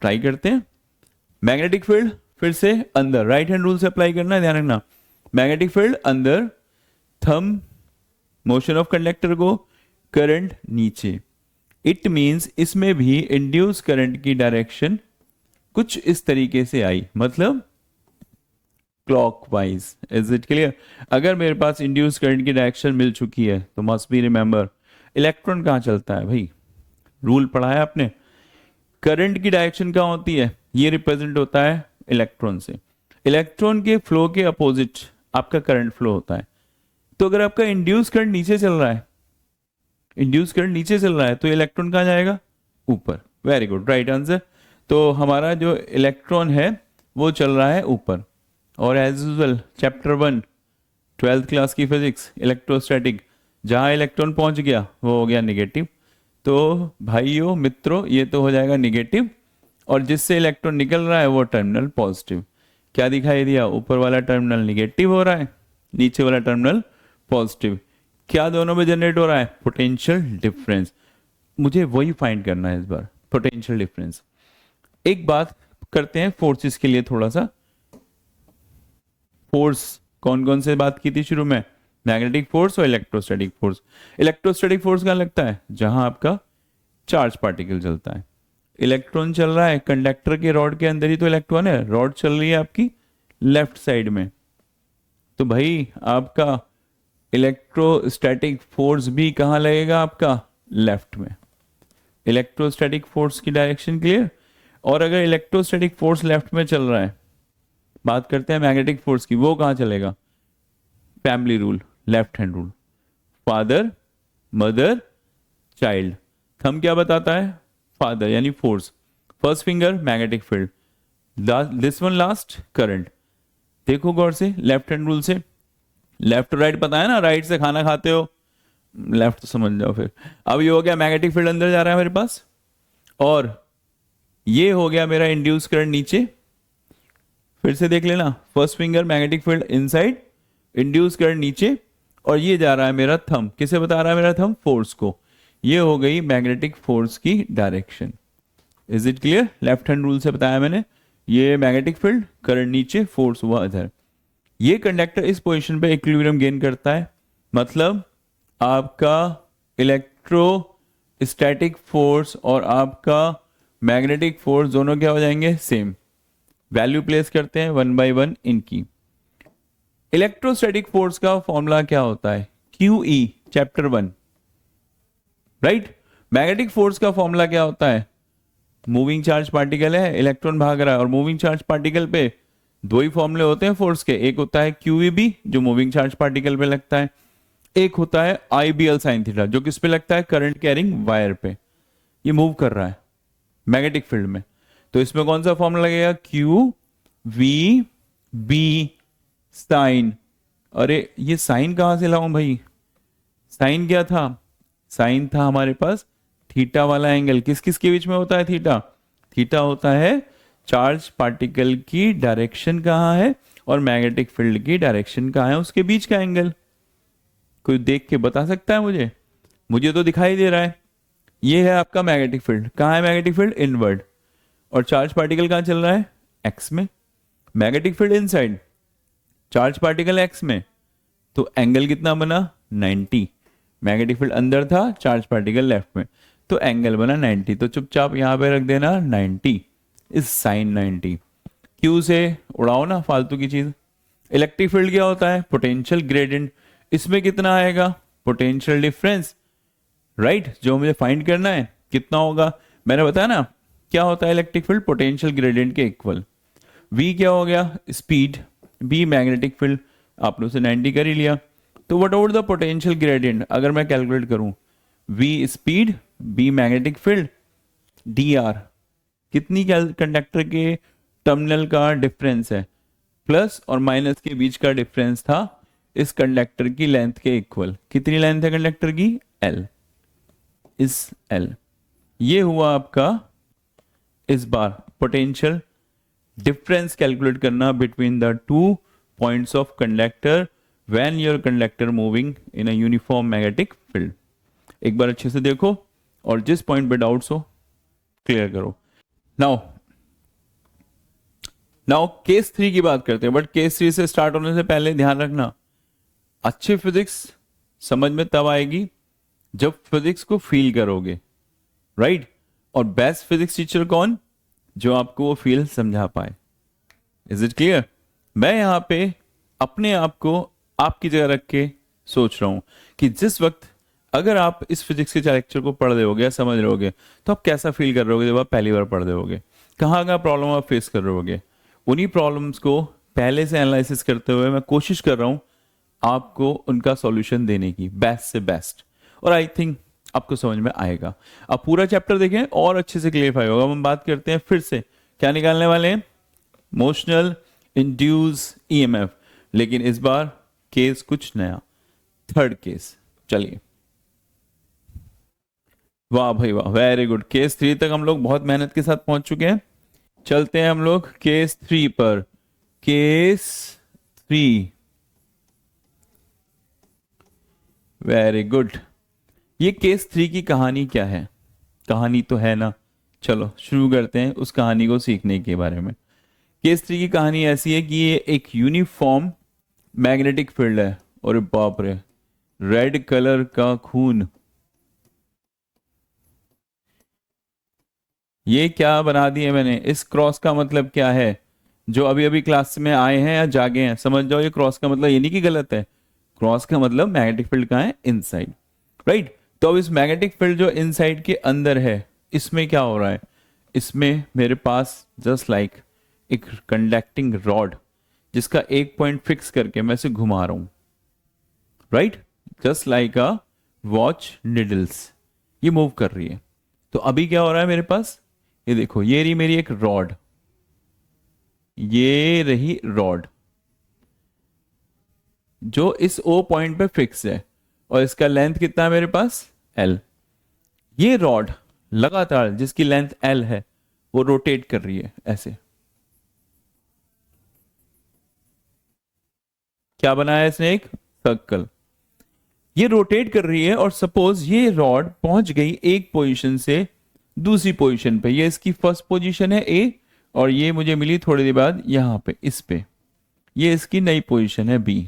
ट्राई करते हैं। मैग्नेटिक फील्ड फिर से अंदर, राइट हैंड रूल से अप्लाई करना है, ध्यान रखना, मैग्नेटिक फील्ड अंदर, थंब मोशन ऑफ कंडक्टर को, करंट नीचे। इट मींस इसमें भी इंड्यूस करंट की डायरेक्शन कुछ इस तरीके से आई, मतलब क्लॉकवाइज। Is it clear. अगर मेरे पास इंड्यूस करंट की डायरेक्शन मिल चुकी है तो मस्ट बी रिमेंबर, इलेक्ट्रॉन कहां चलता है भाई, रूल पढ़ा है आपने, करंट की डायरेक्शन कहां होती है, ये रिप्रेजेंट होता है इलेक्ट्रॉन से। इलेक्ट्रॉन के फ्लो के अपोजिट आपका करंट फ्लो होता है। तो अगर आपका इंड्यूस करंट नीचे चल रहा है, इंड्यूस करंट नीचे चल रहा है, तो इलेक्ट्रॉन कहां जाएगा, ऊपर। Very good, right answer. तो हमारा जो इलेक्ट्रॉन है वो चल रहा है ऊपर। और as usual chapter 1 12th class की फिजिक्स, इलेक्ट्रोस्टैटिक, जहां इलेक्ट्रॉन पहुंच गया वो हो गया निगेटिव। तो भाइयों मित्रों, ये तो हो जाएगा निगेटिव, और जिससे इलेक्ट्रॉन निकल रहा है वो टर्मिनल पॉजिटिव। क्या दिखाई दिया, ऊपर वाला टर्मिनल निगेटिव हो रहा है, नीचे वाला टर्मिनल पॉजिटिव। क्या दोनों में जनरेट हो रहा है, पोटेंशियल डिफरेंस। मुझे वही फाइंड करना है इस बार, पोटेंशियल डिफरेंस। एक बात करते हैं फोर्सेस के लिए, थोड़ा सा फोर्स कौन कौन से बात की थी शुरू में? मैग्नेटिक फोर्स और इलेक्ट्रोस्टैटिक फोर्स। इलेक्ट्रोस्टैटिक फोर्स कहाँ लगता है? जहां आपका चार्ज पार्टिकल चलता है। इलेक्ट्रॉन चल रहा है कंडक्टर के रॉड के अंदर ही, तो इलेक्ट्रॉन है, रॉड चल रही है आपकी लेफ्ट साइड में, तो भाई आपका इलेक्ट्रोस्टैटिक फोर्स भी कहाँ लगेगा? आपका लेफ्ट में। इलेक्ट्रोस्टैटिक फोर्स की डायरेक्शन क्लियर। और अगर इलेक्ट्रोस्टैटिक फोर्स लेफ्ट में चल रहा है, बात करते हैं मैग्नेटिक फोर्स की, वो कहाँ चलेगा? Family rule, left hand rule, father mother child. Thumb क्या बताता है? फादर यानी force, first finger magnetic field, this one last current. देखो गौर से, लेफ्ट हैंड रूल से लेफ्ट राइट पता है ना, राइट से खाना खाते हो, लेफ्ट तो समझ जाओ फिर। अब ये हो गया मैग्नेटिक फील्ड अंदर जा रहा है मेरे पास, और ये हो गया मेरा इंड्यूस करंट नीचे। फिर से देख लेना, first finger magnetic field inside, induce current नीचे, और ये जा रहा है मेरा थंब, किसे बता रहा है मेरा थंब? फोर्स को। ये हो गई मैग्नेटिक फोर्स की direction. Is it clear? Left hand rule से बताया मैंने, ये मैग्नेटिक फील्ड, करंट नीचे, फोर्स हुआ इधर। ये कंडक्टर इस पोजीशन पे इक्विलिब्रियम गेन करता है, मतलब आपका इलेक्ट्रोस्टैटिक फोर्स और आपका मैग्नेटिक फोर्स दोनों क्या हो जाएंगे? सेम। वैल्यू प्लेस करते हैं 1/1 इनकी। इलेक्ट्रोस्टैटिक फोर्स का फॉर्मूला क्या होता है? QE, chapter 1, right. Magnetic force का फॉर्मूला क्या होता है? मूविंग चार्ज पार्टिकल है, इलेक्ट्रॉन भाग रहा है, और मूविंग चार्ज पार्टिकल पे दो ही फॉर्मूले होते हैं फोर्स के, एक होता है QEB जो मूविंग चार्ज पार्टिकल पे लगता है, एक होता है IBL साइन थीटा जो किस पे लगता है? करंट कैरिंग वायर पे। ये मूव कर रहा है मैग्नेटिक फील्ड में, तो इसमें कौन सा फॉर्मूला लगेगा? QVB sine. अरे ये साइन कहां से लाऊं भाई? साइन क्या था? साइन था हमारे पास थीटा वाला एंगल। किस किस के बीच में होता है थीटा? थीटा होता है चार्ज पार्टिकल की डायरेक्शन कहां है और मैग्नेटिक फील्ड की डायरेक्शन कहां है, उसके बीच का एंगल। कोई देख के बता सकता है मुझे? मुझे तो दिखाई दे रहा है। ये है आपका मैग्नेटिक फील्ड। कहां है मैग्नेटिक फील्ड? इनवर्ड। और चार्ज पार्टिकल कहां चल रहा है? एक्स में। Magnetic field inside, charge particle x में, तो एंगल कितना बना? 90। मैग्नेटिक फील्ड अंदर था, चार्ज पार्टिकल लेफ्ट में, तो एंगल बना 90। तो चुपचाप यहां पे रख देना 90 इज साइन 90। क्यू से उड़ाओ ना फालतू की चीज। इलेक्ट्रिक फील्ड क्या होता है? Potential gradient. इसमें कितना आएगा? Potential difference, right. जो मुझे फाइंड करना है कितना होगा, मैंने बताया ना क्या होता है इलेक्ट्रिक फील्ड? पोटेंशियल ग्रेडियंट के इक्वल। V क्या हो गया? स्पीड। B मैग्नेटिक फील्ड, आपने उसे 90 कर ही लिया। तो what over the potential gradient अगर मैं कैलकुलेट करूं, V speed, B magnetic field, dr कितनी कंडक्टर के टर्मिनल का डिफरेंस है, प्लस और माइनस के बीच का डिफरेंस था इस कंडक्टर की लेंथ के इक्वल। कितनी लेंथ है कंडक्टर की? L इस L। ये हुआ आपका इस बार पोटेंशियल डिफरेंस कैलकुलेट करना between the two points of conductor when your conductor moving in a uniform magnetic field. एक बार अच्छे से देखो और जिस पॉइंट पे डाउट्स हो क्लियर करो। नाउ केस 3 की बात करते हैं, बट केस 3 से स्टार्ट होने से पहले ध्यान रखना, अच्छी फिजिक्स समझ में तब आएगी जब फिजिक्स को फील करोगे, राइट। और बेस्ट फिजिक्स टीचर कौन? जो आपको वो फील समझा पाए। Is it clear? मैं यहां पे अपने आप को आपकी जगह रख के सोच रहा हूं कि जिस वक्त अगर आप इस फिजिक्स के लेक्चर को पढ़ रहे होगे या समझ रहे होगे, तो आप कैसा फील कर रहे होगे जब आप पहली बार पढ़ रहे होगे? कहाँ कहाँ प्रॉब्लम आप फेस कर रहे होगे? उन्हीं प्रॉब्लम्स को पहले से एनालिसिस करते हुए मैं कोशिश कर रहा हूं आपको उनका सॉल्यूशन देने की, बेस्ट से बेस्ट। और आई थिंक आपको समझ में आएगा। आप पूरा चैप्टर देखें और अच्छे से क्लियरफाई होगा। हम बात करते हैं फिर से क्या निकालने वाले हैं? मोशनल इंड्यूस ईएमएफ, लेकिन इस बार केस कुछ नया, थर्ड केस। चलिए, वाह भाई वाह, वेरी गुड। केस 3 तक हम लोग बहुत मेहनत के साथ पहुंच चुके हैं। चलते हैं हम लोग केस 3 पर। Case 3, very good. ये केस 3 की कहानी क्या है? कहानी तो है ना, चलो शुरू करते हैं उस कहानी को सीखने के बारे में। केस 3 की कहानी ऐसी है कि ये एक यूनिफॉर्म मैग्नेटिक फील्ड है, और बाप रे, रेड कलर का खून। ये क्या बना दिए मैंने, इस क्रॉस का मतलब क्या है? जो अभी अभी क्लास में आए हैं या जागे हैं, समझ जाओ ये क्रॉस का मतलब ये नहीं कि गलत है। क्रॉस का मतलब मैग्नेटिक फील्ड कहाँ है? Inside, right. तो अब इस मैग्नेटिक फील्ड जो इनसाइड के अंदर है, इसमें क्या हो रहा है? इसमें मेरे पास जस्ट लाइक एक कंडक्टिंग रॉड, जिसका एक पॉइंट फिक्स करके मैं इसे घुमा रहा हूं, right, just like a watch needles, ये मूव कर रही है। तो अभी क्या हो रहा है मेरे पास? ये देखो, ये रही मेरी एक रॉड, ये रही रॉड जो इस ओ पॉइंट पे फिक्स है, और इसका लेंथ कितना है मेरे पास? एल। ये रॉड लगातार, जिसकी लेंथ एल है, वो रोटेट कर रही है ऐसे। क्या बनाया इसने? एक सर्कल। ये रोटेट कर रही है, और सपोज ये रॉड पहुंच गई एक पोजीशन से दूसरी पोजीशन पे। ये इसकी फर्स्ट पोजीशन है ए, और ये मुझे मिली थोड़ी देर बाद यहां पे, इस पे। ये इसकी नई पोजीशन है बी।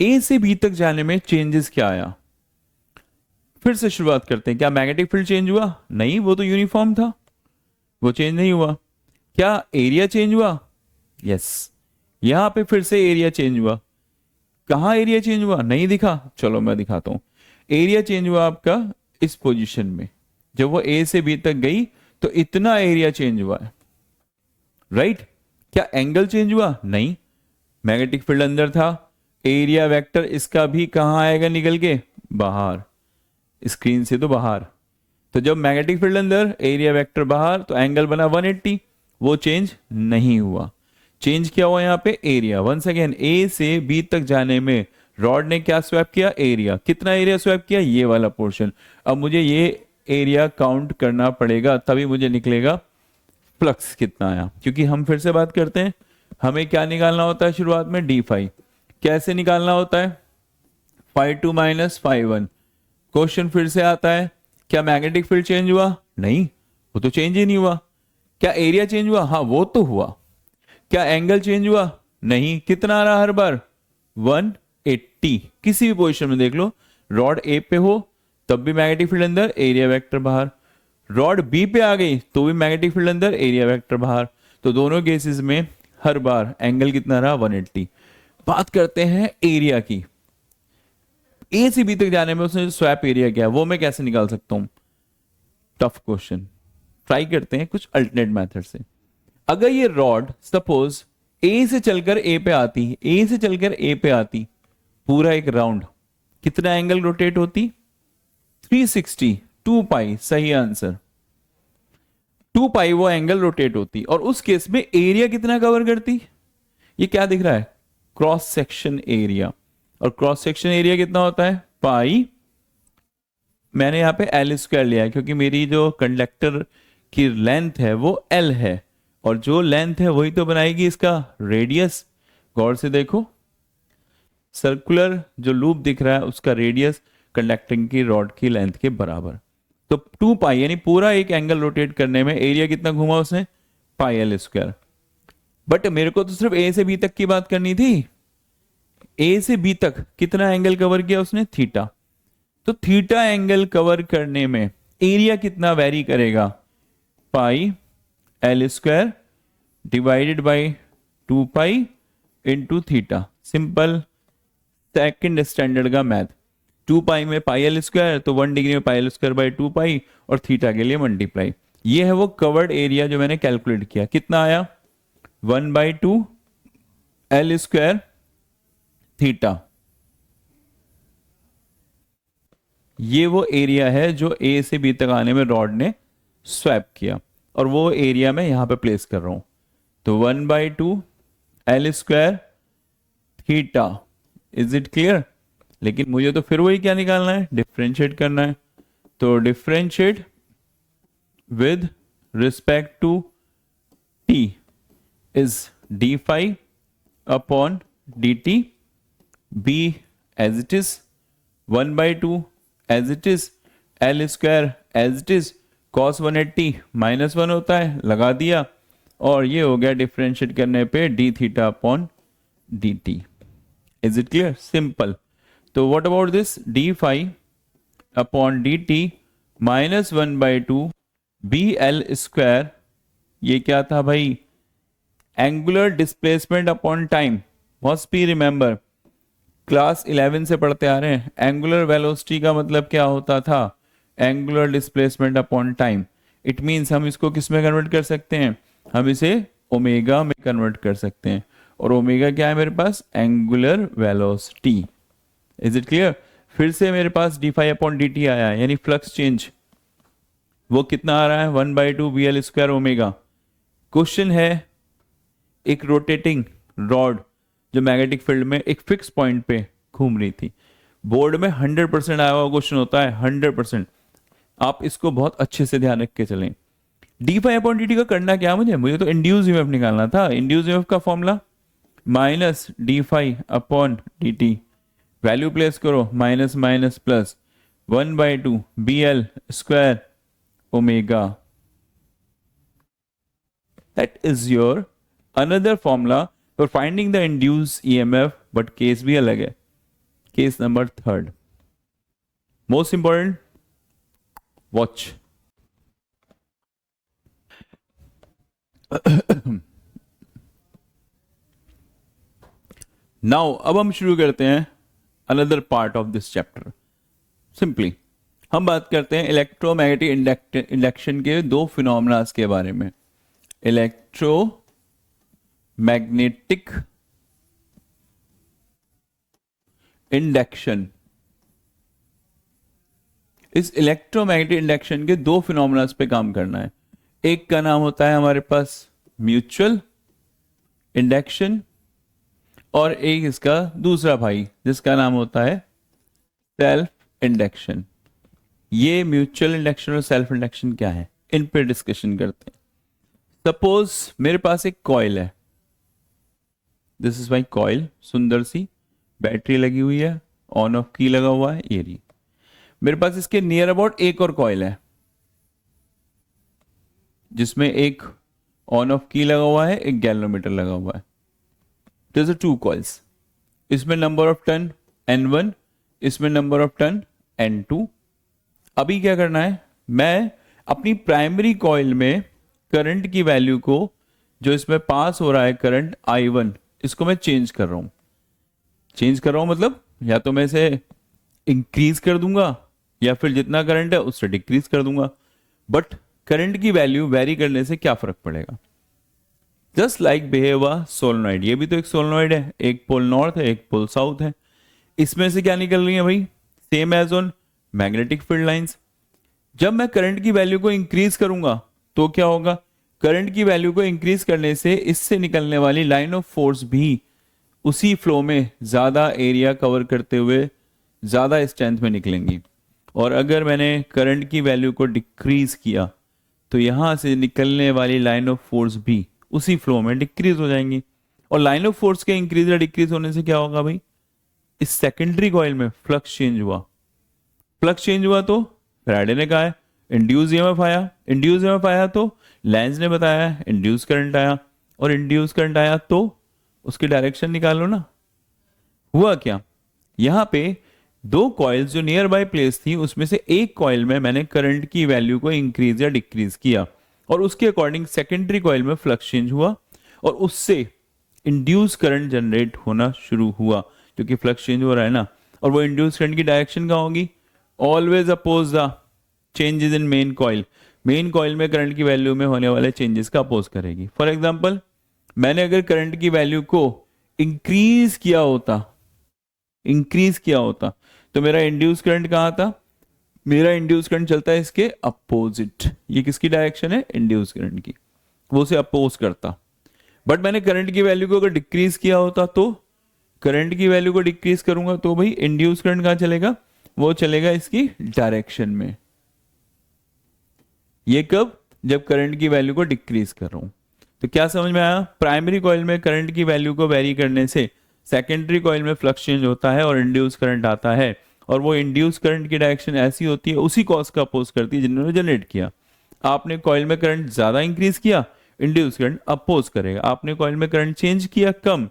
ए से बी तक जाने में चेंजेस क्या आया? फिर से शुरुआत करते हैं। क्या मैग्नेटिक फील्ड चेंज हुआ? नहीं, वो तो यूनिफॉर्म था, वो चेंज नहीं हुआ। क्या एरिया चेंज हुआ? यस, यहां पे फिर से एरिया चेंज हुआ। कहां एरिया चेंज हुआ? नहीं दिखा, चलो मैं दिखाता हूं। एरिया चेंज हुआ आपका इस पोजीशन में, जब वो ए से बी तक गई तो इतना एरिया चेंज हुआ है, राइट। क्या एंगल चेंज हुआ? नहीं, मैग्नेटिक फील्ड अंदर था। एरिया वेक्टर इसका भी कहां आएगा निकल के? बाहर, स्क्रीन से तो बाहर। तो जब मैग्नेटिक फील्ड अंदर, एरिया वेक्टर बाहर, तो एंगल बना 180, वो चेंज नहीं हुआ। चेंज क्या हुआ यहाँ पे? एरिया। वंस अगेन, ए से बी तक जाने में रॉड ने क्या स्वैप किया? एरिया। कितना एरिया स्वैप किया? ये वाला पोर्शन। अब मुझे ये एरिया काउंट करना पड़ेगा, तभी मुझे निकलेगा फ्लक्स कितना आया। क्योंकि हम फिर से बात करते हैं, हमें क्या निकालना होता है शुरुआत में? D phi. कैसे निकालना होता है? Phi two minus phi one. Question फिर से आता है, क्या मैग्नेटिक फील्ड चेंज हुआ? नहीं, वो तो चेंज ही नहीं हुआ। क्या एरिया चेंज हुआ? हाँ, वो तो हुआ। क्या एंगल चेंज हुआ? नहीं। कितना आ रहा हर बार? 180। किसी भी पोजीशन में देख लो, रॉड ए पे हो तब भी मैग्नेटिक फील्ड अंदर, एरिया वेक्टर बाहर। रॉड बी पे आ गई तो भी मैग्नेटिक फील्ड अंदर, एरिया वेक्टर बाहर। तो दोनों केसेस में हर बार एंगल कितना रहा? 180। बात करते हैं एरिया की। ए से बी तक जाने में उसने स्वैप एरिया किया, वो मैं कैसे निकाल सकता हूं? टफ क्वेश्चन, ट्राई करते हैं कुछ अल्टरनेट मेथड से। अगर ये रॉड सपोज ए से चलकर ए पे आती, ए से चलकर ए पे आती, पूरा एक राउंड, कितना एंगल रोटेट होती? 360। 2 पाई सही आंसर। 2 पाई वो एंगल रोटेट होती, और उस केस में एरिया कितना कवर करती? ये क्या दिख रहा है? Cross section area. और क्रॉस सेक्शन एरिया कितना होता है? पाई। मैंने यहां पे एल स्क्वायर लिया है, क्योंकि मेरी जो कंडक्टर की लेंथ है वो एल है, और जो लेंथ है वही तो बनाएगी इसका रेडियस। गौर से देखो, सर्कुलर जो लूप दिख रहा है उसका रेडियस कंडक्टिंग की रॉड की लेंथ के बराबर। तो 2 पाई, यानी पूरा एक एंगल रोटेट करने में एरिया कितना घुमा उसने? Pi L square. बट मेरे को तो सिर्फ ए से बी तक की बात करनी थी। ए से बी तक कितना एंगल कवर किया उसने? थीटा। तो थीटा एंगल कवर करने में एरिया कितना वेरी करेगा? Pi L square divided by 2 pi into theta. Simple second standard का मैथ। 2 पाई में पाई एल स्क्वायर, तो 1 डिग्री में पाई एल स्क्वायर बाई 2 पाई, और थीटा के लिए मल्टीप्लाई। ये है वो कवर्ड एरिया जो मैंने कैलकुलेट किया। कितना आया? 1/2 एल स्क्वायर थीटा। ये वो एरिया है जो ए से बी तक आने में रॉड ने स्वैप किया, और वो एरिया मैं यहां पे प्लेस कर रहा हूं। तो 1/2 L square theta. Is it clear? लेकिन मुझे तो फिर वही क्या निकालना है? डिफ्रेंशिएट करना है। तो differentiate with respect to t is D phi upon D T. B as it is, 1/2 as it is, L square as it is, cos 180 -1 होता है, लगा दिया, और ये हो गया डिफ्रेंशिएट करने पे D theta upon D T. Is it clear? Simple. तो what about this D phi upon D T minus 1/2 B L square, ये क्या था भाई? Angular displacement upon time. Must be remember, class 11 से पढ़ते आ रहे हैं. एंगुलर वेलोसिटी का मतलब क्या होता था? Angular displacement upon time. It means हम इसको किस में कन्वर्ट कर सकते हैं? हम इसे ओमेगा में कन्वर्ट कर सकते हैं. और ओमेगा क्या है मेरे पास? Angular velocity. Is it clear? फिर से मेरे पास D phi upon D T आया है, यानी फ्लक्स चेंज. वो कितना आ रहा है? 1/2 B L square omega. Question है, एक रोटेटिंग रॉड जो मैग्नेटिक फील्ड में एक फिक्स पॉइंट पे घूम रही थी. बोर्ड में 100% आया हुआ क्वेश्चन होता है, 100%. आप इसको बहुत अच्छे से ध्यान रख के चलें. D phi upon D T का करना क्या? मुझे तो इंड्यूस ईएमएफ निकालना था. इंड्यूस ईएमएफ का formula minus D phi upon D T, value place करो, minus minus plus 1/2 B L square omega. That is your another formula for finding the induce EMF. But case भी अलग है. Case number 3, most important. Watch. Now अब हम शुरू करते हैं another part of this chapter. Simply हम बात करते हैं इलेक्ट्रोमैग्नेटिक इंडक्शन के दो फिनोमेनास के बारे में. Electromagnetic induction. इस इलेक्ट्रोमैग्नेटिक इंडक्शन के दो फिनोमेनास पे काम करना है. एक का नाम होता है हमारे पास म्यूचुअल इंडक्शन, और एक इसका दूसरा भाई जिसका नाम होता है सेल्फ इंडक्शन. ये म्यूचुअल इंडक्शन और सेल्फ इंडक्शन क्या है, इन पे डिस्कशन करते हैं. सपोज मेरे पास एक कॉइल है. This is my coil. सुंदर सी बैटरी लगी हुई है, ऑन ऑफ की लगा हुआ है. ये रही. मेरे पास इसके नियर अबाउट एक और कॉइल है जिसमें एक ऑन ऑफ की लगा हुआ है, एक गैल्वेनोमीटर लगा हुआ है. There's two coils. इसमें नंबर ऑफ टर्न N1, इसमें नंबर ऑफ टर्न N2. अभी क्या करना है? मैं अपनी प्राइमरी कॉइल में करंट की वैल्यू को, जो इसमें पास हो रहा है करंट I1, इसको मैं चेंज कर रहा हूं. चेंज कर रहा हूं मतलब या तो मैं इसे इंक्रीज कर दूंगा या फिर जितना करंट है उससे डिक्रीज कर दूंगा. बट करंट की वैल्यू वेरी करने से क्या फर्क पड़ेगा? Just like behave a solenoid. ये भी तो एक सोलेनॉइड है. एक पोल नॉर्थ है, एक पोल साउथ है. इसमें से क्या निकल रही है भाई? Same as on magnetic field lines. जब मैं करंट की वैल्यू को इंक्रीज करूंगा तो क्या होगा? करंट की वैल्यू को इंक्रीज करने से इससे निकलने वाली लाइन ऑफ फोर्स भी उसी फ्लो में ज्यादा एरिया कवर करते हुए ज्यादा स्ट्रेंथ में निकलेंगी. और अगर मैंने करंट की वैल्यू को डिक्रीज किया तो यहां से निकलने वाली लाइन ऑफ फोर्स भी उसी फ्लो में डिक्रीज हो जाएंगी. और लाइन ऑफ फोर्स के इंक्रीज या डिक्रीज होने से क्या होगा भाई? इस सेकेंडरी कॉइल में फ्लक्स चेंज हुआ. फ्लक्स चेंज हुआ तो फैराडे ने कहा है इंड्यूस ईएमएफ आया. इंड्यूस ईएमएफ आया तो लेंज ने बताया इंड्यूस करंट आया. और इंड्यूस करंट आया तो उसकी डायरेक्शन निकालो ना. हुआ क्या? यहां पे दो कॉइल्स जो नियर बाय प्लेस थी, उसमें से एक कॉइल में मैंने करंट की वैल्यू को इंक्रीज या डिक्रीज किया और उसके अकॉर्डिंग सेकेंडरी कॉइल में फ्लक्स चेंज हुआ और उससे इंड्यूस करंट जनरेट होना शुरू हुआ, क्योंकि फ्लक्स चेंज हो रहा है ना. और वो इंड्यूस करंट की डायरेक्शन क्या होगी? Always oppose the changes in main coil. Main coil में करंट की वैल्यू में होने वाले चेंजेस का अपोज करेगी. फॉर एग्जाम्पल, मैंने अगर करंट की वैल्यू को इंक्रीज किया होता तो मेरा इंड्यूस करंट कहां था? मेरा इंड्यूस करंट चलता है इसके अपोजिट. ये किसकी डायरेक्शन है? इंड्यूस करंट की. वो उसे अपोज करता. बट मैंने करंट की वैल्यू को अगर डिक्रीज किया होता तो करंट की वैल्यू को डिक्रीज करूंगा तो भाई इंड्यूस करंट कहां चलेगा? वो चलेगा इसकी डायरेक्शन में. ये कब? जब करंट की वैल्यू को डिक्रीज कर रहा हूं. तो क्या समझ में आया? प्राइमरी कॉइल में करंट की वैल्यू को वेरी करने से सेकेंडरी कॉइल में फ्लक्स चेंज होता है और इंड्यूस करंट आता है. और वो इंड्यूस करंट की डायरेक्शन ऐसी होती है, उसी कॉज का अपोज करती है जिन्होंने जनरेट किया. आपने कॉइल में करंट ज्यादा इंक्रीज किया, इंड्यूस करंट अपोज करेगा. आपने कॉइल में करंट चेंज किया कम,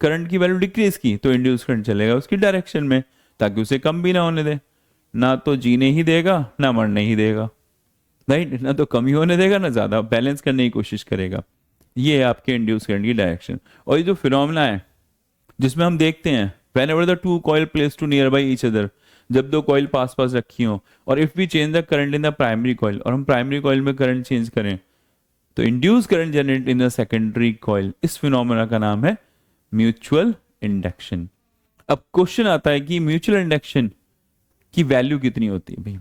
करंट की वैल्यू डिक्रीज की तो इंड्यूस करंट चलेगा उसकी डायरेक्शन में, ताकि उसे कम भी ना होने दे। ना तो जीने ही देगा ना मरने ही देगा, राइट, ना तो कम ही होने देगा ना ज्यादा, बैलेंस करने की कोशिश करेगा। ये है आपके इंड्यूस करंट की डायरेक्शन। और ये जो फिनोमेना है जिसमें हम देखते हैं whenever the two coil place to near by each other, जब दो कॉइल पास पास रखी हो, और if we change the current in the primary coil, और हम प्राइमरी कॉइल में करंट चेंज करें तो induce current generate in the secondary coil. इस फिनोमेना का नाम है म्यूचुअल इंडक्शन। अब क्वेश्चन आता है कि म्यूचुअल इंडक्शन की वैल्यू कितनी होती है भाई।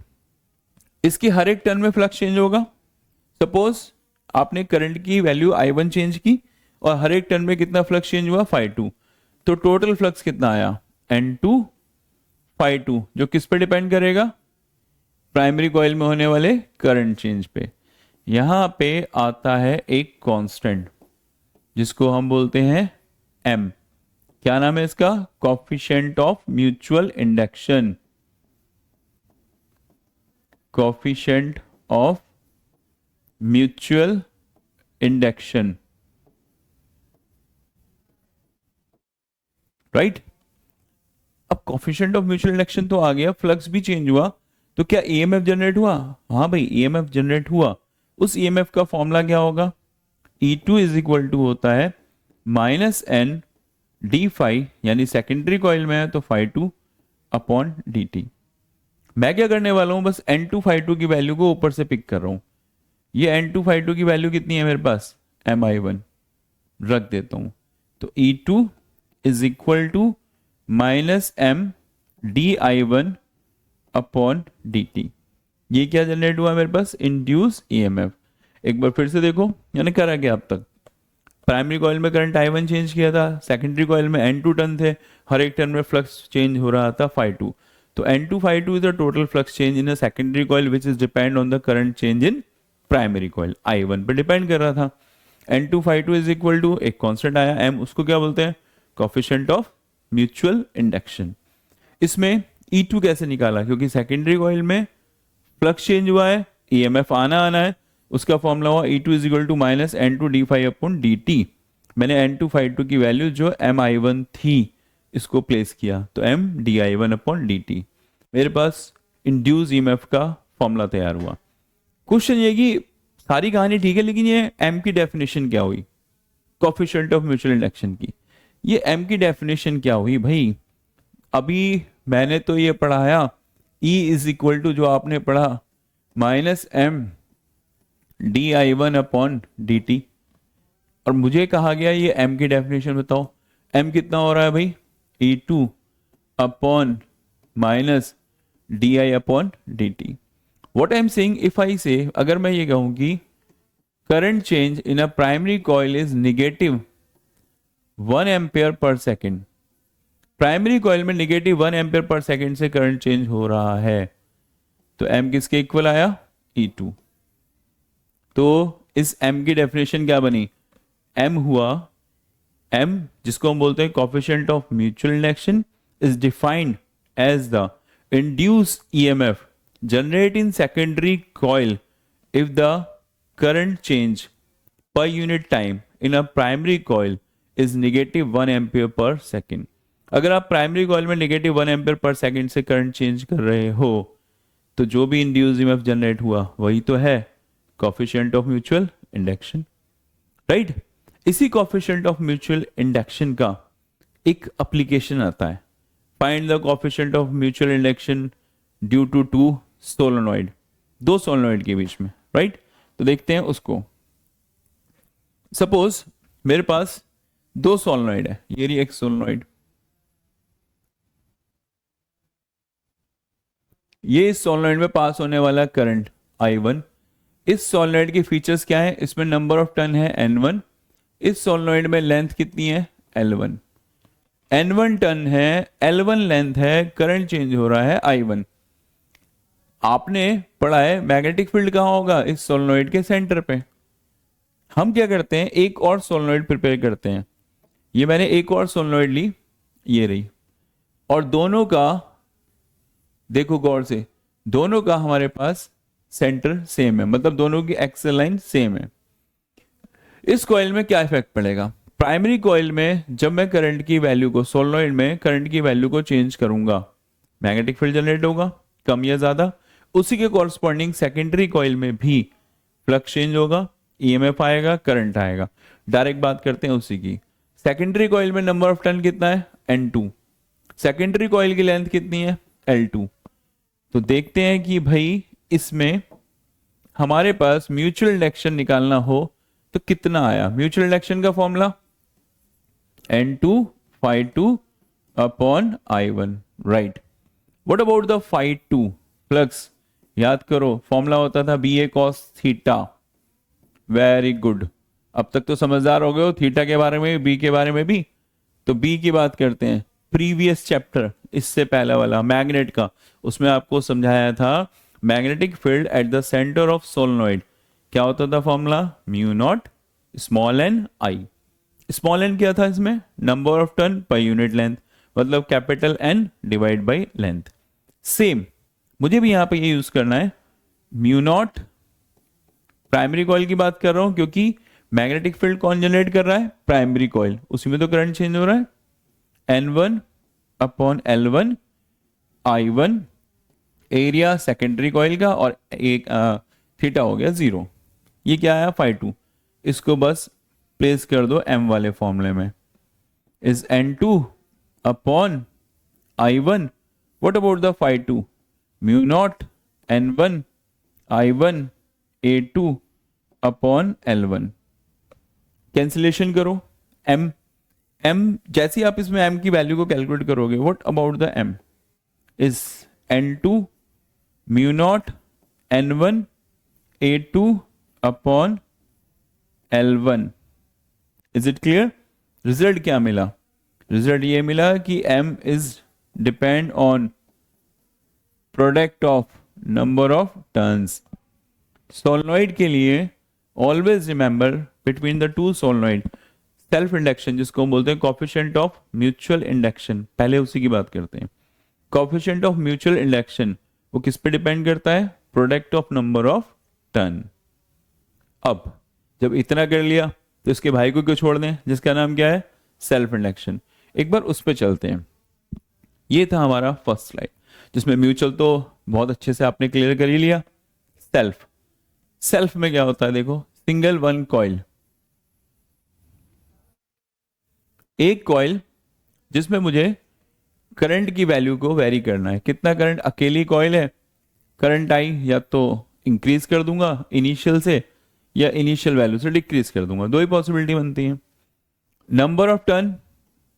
इसकी हर एक टर्न में फ्लक्स चेंज होगा। सपोज आपने करंट की वैल्यू I1 चेंज की और हर एक टर्न में कितना फ्लक्स चेंज हुआ, phi2, तो टोटल फ्लक्स कितना आया, N2 phi2, जो किस पे डिपेंड करेगा, प्राइमरी कॉइल में होने वाले करंट चेंज पे। यहां पे आता है एक कांस्टेंट जिसको हम बोलते हैं M। क्या नाम है इसका, coefficient of mutual induction, coefficient of mutual induction, right. अब कोफिशिएंट ऑफ म्यूचुअल इंडक्शन तो आ गया, फ्लक्स भी चेंज हुआ, तो क्या ईएमएफ जनरेट हुआ, हाँ भाई ईएमएफ जनरेट हुआ। उस ईएमएफ का फॉर्मूला क्या होगा, E2 इज इक्वल टू होता है माइनस एन डी फाई, यानी सेकेंडरी कॉइल में है तो phi2 अपॉन dt। मैं क्या करने वाला हूं, बस N2 phi2 की वैल्यू को ऊपर से पिक कर रहा हूं। ये N2 phi2 की वैल्यू कितनी है मेरे पास, Mi1 रख देता हूं, तो E2 is equal to minus M d I1 upon dt। ये क्या जनरेट हुआ मेरे पास, इंड्यूस ईएमएफ। एक बार फिर से देखो, यानी करा क्या अब तक, प्राइमरी कॉइल में करंट I1 चेंज किया था, सेकेंडरी कॉइल में N2 टर्न थे, हर एक टर्न में फ्लक्स चेंज हो रहा था phi2, तो N2 phi2 is the total flux change in a secondary coil which is depend on the current change in primary coil, I1 पे डिपेंड कर रहा था। N2 phi2 is equal to एक constant आया M, उसको क्या बोलते हैं, कोफिशिएंट ऑफ म्यूचुअल इंडक्शन। इसमें E2 कैसे निकाला, क्योंकि सेकेंडरी कॉइल में फ्लक्स चेंज हुआ है, ईएमएफ आना है, उसका फॉर्मूला हुआ E2 is equal to minus N2 d phi upon dt। मैंने N2 phi2 की वैल्यू जो Mi1 थी इसको प्लेस किया, तो M di1 अपॉन dt, मेरे पास इंड्यूस ईएमएफ का फॉर्मूला तैयार हुआ। क्वेश्चन ये कि सारी कहानी ठीक है, लेकिन ये M की डेफिनेशन क्या हुई, कोफिशिएंट ऑफ म्यूचुअल इंडक्शन की, ये M की डेफिनेशन क्या हुई भाई। अभी मैंने तो ये पढ़ाया E इज इक्वल टू जो आपने पढ़ा minus M d I1 upon dt, और मुझे कहा गया ये M की डेफिनेशन बताओ, M कितना हो रहा है भाई, E2 upon minus di upon dt। What I am saying, if I से, अगर मैं ये कहूं कि current change in a primary coil is negative 1 ampere per second, primary coil में नेगेटिव 1 एम्पेयर पर सेकेंड से करंट चेंज हो रहा है, तो M किसके इक्वल आया, E2। तो इस M की डेफिनेशन क्या बनी, M हुआ, M जिसको हम बोलते हैं coefficient of mutual induction, is defined as the induce EMF generate in secondary coil if the current change per unit time in a primary coil is negative 1 ampere per second. अगर आप primary coil में negative 1 ampere per second से current change कर रहे हो तो जो भी इंड्यूस ईएमएफ जनरेट हुआ वही तो है coefficient of mutual induction, right. इसी कोफिशिएंट ऑफ म्यूचुअल इंडक्शन का एक एप्लीकेशन आता है, find the coefficient of mutual induction due to two solenoid, दो सोलेनॉइड के बीच में, राइट। तो देखते हैं उसको। सपोज मेरे पास दो सोलेनॉइड है, ये रही एक सोलेनॉइड, ये इस सोलेनॉइड में पास होने वाला करंट I1। इस सोलेनॉइड के फीचर्स क्या है, इसमें नंबर ऑफ टर्न है N1, इस सोलेनॉइड में लेंथ कितनी है L1, N1 टर्न है, L1 लेंथ है, करंट चेंज हो रहा है I1। आपने पढ़ा है मैग्नेटिक फील्ड कहां होगा, इस सोलेनॉइड के सेंटर पे। हम क्या करते हैं, एक और सोलेनॉइड प्रिपेयर करते हैं, ये मैंने एक और सोलेनॉइड ली, ये रही, और दोनों का देखो गौर से, दोनों का हमारे पास सेंटर सेम है, मतलब दोनों की एक्सल लाइन सेम है। इस कॉइल में क्या इफेक्ट पड़ेगा, प्राइमरी कॉइल में जब मैं करंट की वैल्यू को, सोलेनोइड में करंट की वैल्यू को चेंज करूंगा, मैग्नेटिक फील्ड जनरेट होगा, कम या ज्यादा। उसी के कॉरस्पॉन्डिंग सेकेंडरी कॉइल में भी फ्लक्स चेंज होगा, ईएमएफ आएगा, करंट आएगा। डायरेक्ट बात करते हैं उसी की। सेकेंडरी कॉइल में नंबर ऑफ टर्न कितना है? N2। सेकेंडरी कॉइल की लेंथ कितनी है? L2। तो देखते हैं कि भाई इसमें हमारे पास म्यूचुअल इंडक्शन निकालना हो तो कितना आया। म्यूचुअल इंडक्शन का formula N2 phi2 upon I1, right. What about the phi2 flux? याद करो फॉर्मूला होता था BA cos theta. Very good, अब तक तो समझदार हो गए हो, थीटा के बारे में भी, B के बारे में भी। तो B की बात करते हैं। प्रीवियस चैप्टर, इससे पहला वाला मैग्नेट का, उसमें आपको समझाया था magnetic field at the centre of solenoid क्या होता था formula? Mu naught small N I. Small N क्या था इसमें? Number of turn per unit length, मतलब capital N divide by length. Same मुझे भी यहां पे ये यूज करना है। म्यू नॉट, प्राइमरी कॉइल की बात कर रहा हूं क्योंकि मैग्नेटिक फील्ड कौन जनरेट कर रहा है? प्राइमरी कॉइल, उसी में तो करंट चेंज हो रहा है। N1 upon L1 I1, area secondary coil का, और एक थीटा हो गया 0। ये क्या आया? phi2। इसको बस प्लेस कर दो M वाले फॉर्मूले में। Is N2 upon I1। What about the phi2? Mu naught N1 I1 A2 upon L1। Cancellation करो। M जैसे आप इसमें M की वैल्यू को कैलकुलेट करोगे, what about the M? Is N2 mu naught N1 A2 upon L1। Is it clear? Result क्या मिला? Result ये मिला कि M is depend on product of number of turns. Solenoid के लिए always remember between the two solenoid self induction, जिसको हम बोलते हैं कोफिशिएंट ऑफ म्यूचुअल इंडक्शन, पहले उसी की बात करते हैं। कोफिशिएंट ऑफ म्यूचुअल इंडक्शन वो किस पे डिपेंड करता है? Product of number of turn. अब जब इतना कर लिया तो इसके भाई को क्यों छोड़ दें, जिसका नाम क्या है? Self induction. एक बार उस पर चलते हैं। ये था हमारा फर्स्ट स्लाइड, जिसमें म्यूचुअल तो बहुत अच्छे से आपने क्लियर कर ही लिया। सेल्फ में क्या होता है? देखो, सिंगल वन कॉइल, एक कॉइल जिसमें मुझे करंट की वैल्यू को वेरी करना है। कितना करंट? अकेली कॉइल है, करंट आई या तो इंक्रीज कर दूंगा इनिशियल से, या इनिशियल वैल्यू से डिक्रीज कर दूंगा। दो ही पॉसिबिलिटी बनती है। Number of turn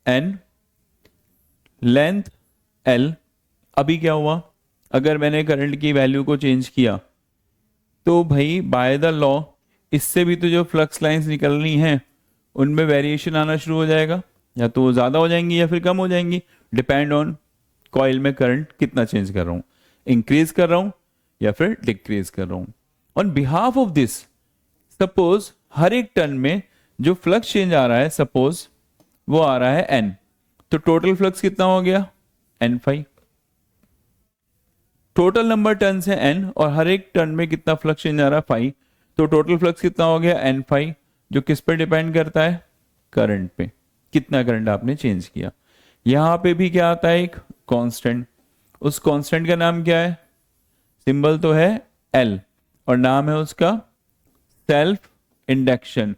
N, length L। अभी क्या हुआ? अगर मैंने करंट की वैल्यू को चेंज किया तो भाई बाय द लॉ इससे भी तो जो फ्लक्स लाइंस निकलनी है उनमें वेरिएशन आना शुरू हो जाएगा, या तो ज्यादा हो जाएंगी या फिर कम हो जाएंगी, डिपेंड ऑन कॉइल में करंट कितना चेंज कर रहा हूं, इंक्रीज कर रहा हूं या फिर डिक्रीज कर रहा हूं। On behalf of this, suppose हर एक टर्न में जो फ्लक्स चेंज आ रहा है, सपोज वो आ रहा है N, तो टोटल फ्लक्स कितना हो गया? N5। टोटल नंबर टर्न्स है N और हर एक टर्न में कितना फ्लक्स चेंज आ रहा है? 5। तो टोटल फ्लक्स कितना हो गया? N5, जो किस पे डिपेंड करता है? करंट पे, कितना करंट आपने चेंज किया। यहां पे भी क्या आता है? एक कांस्टेंट। उस कांस्टेंट का नाम क्या है? सिंबल तो है L और नाम है उसका self induction,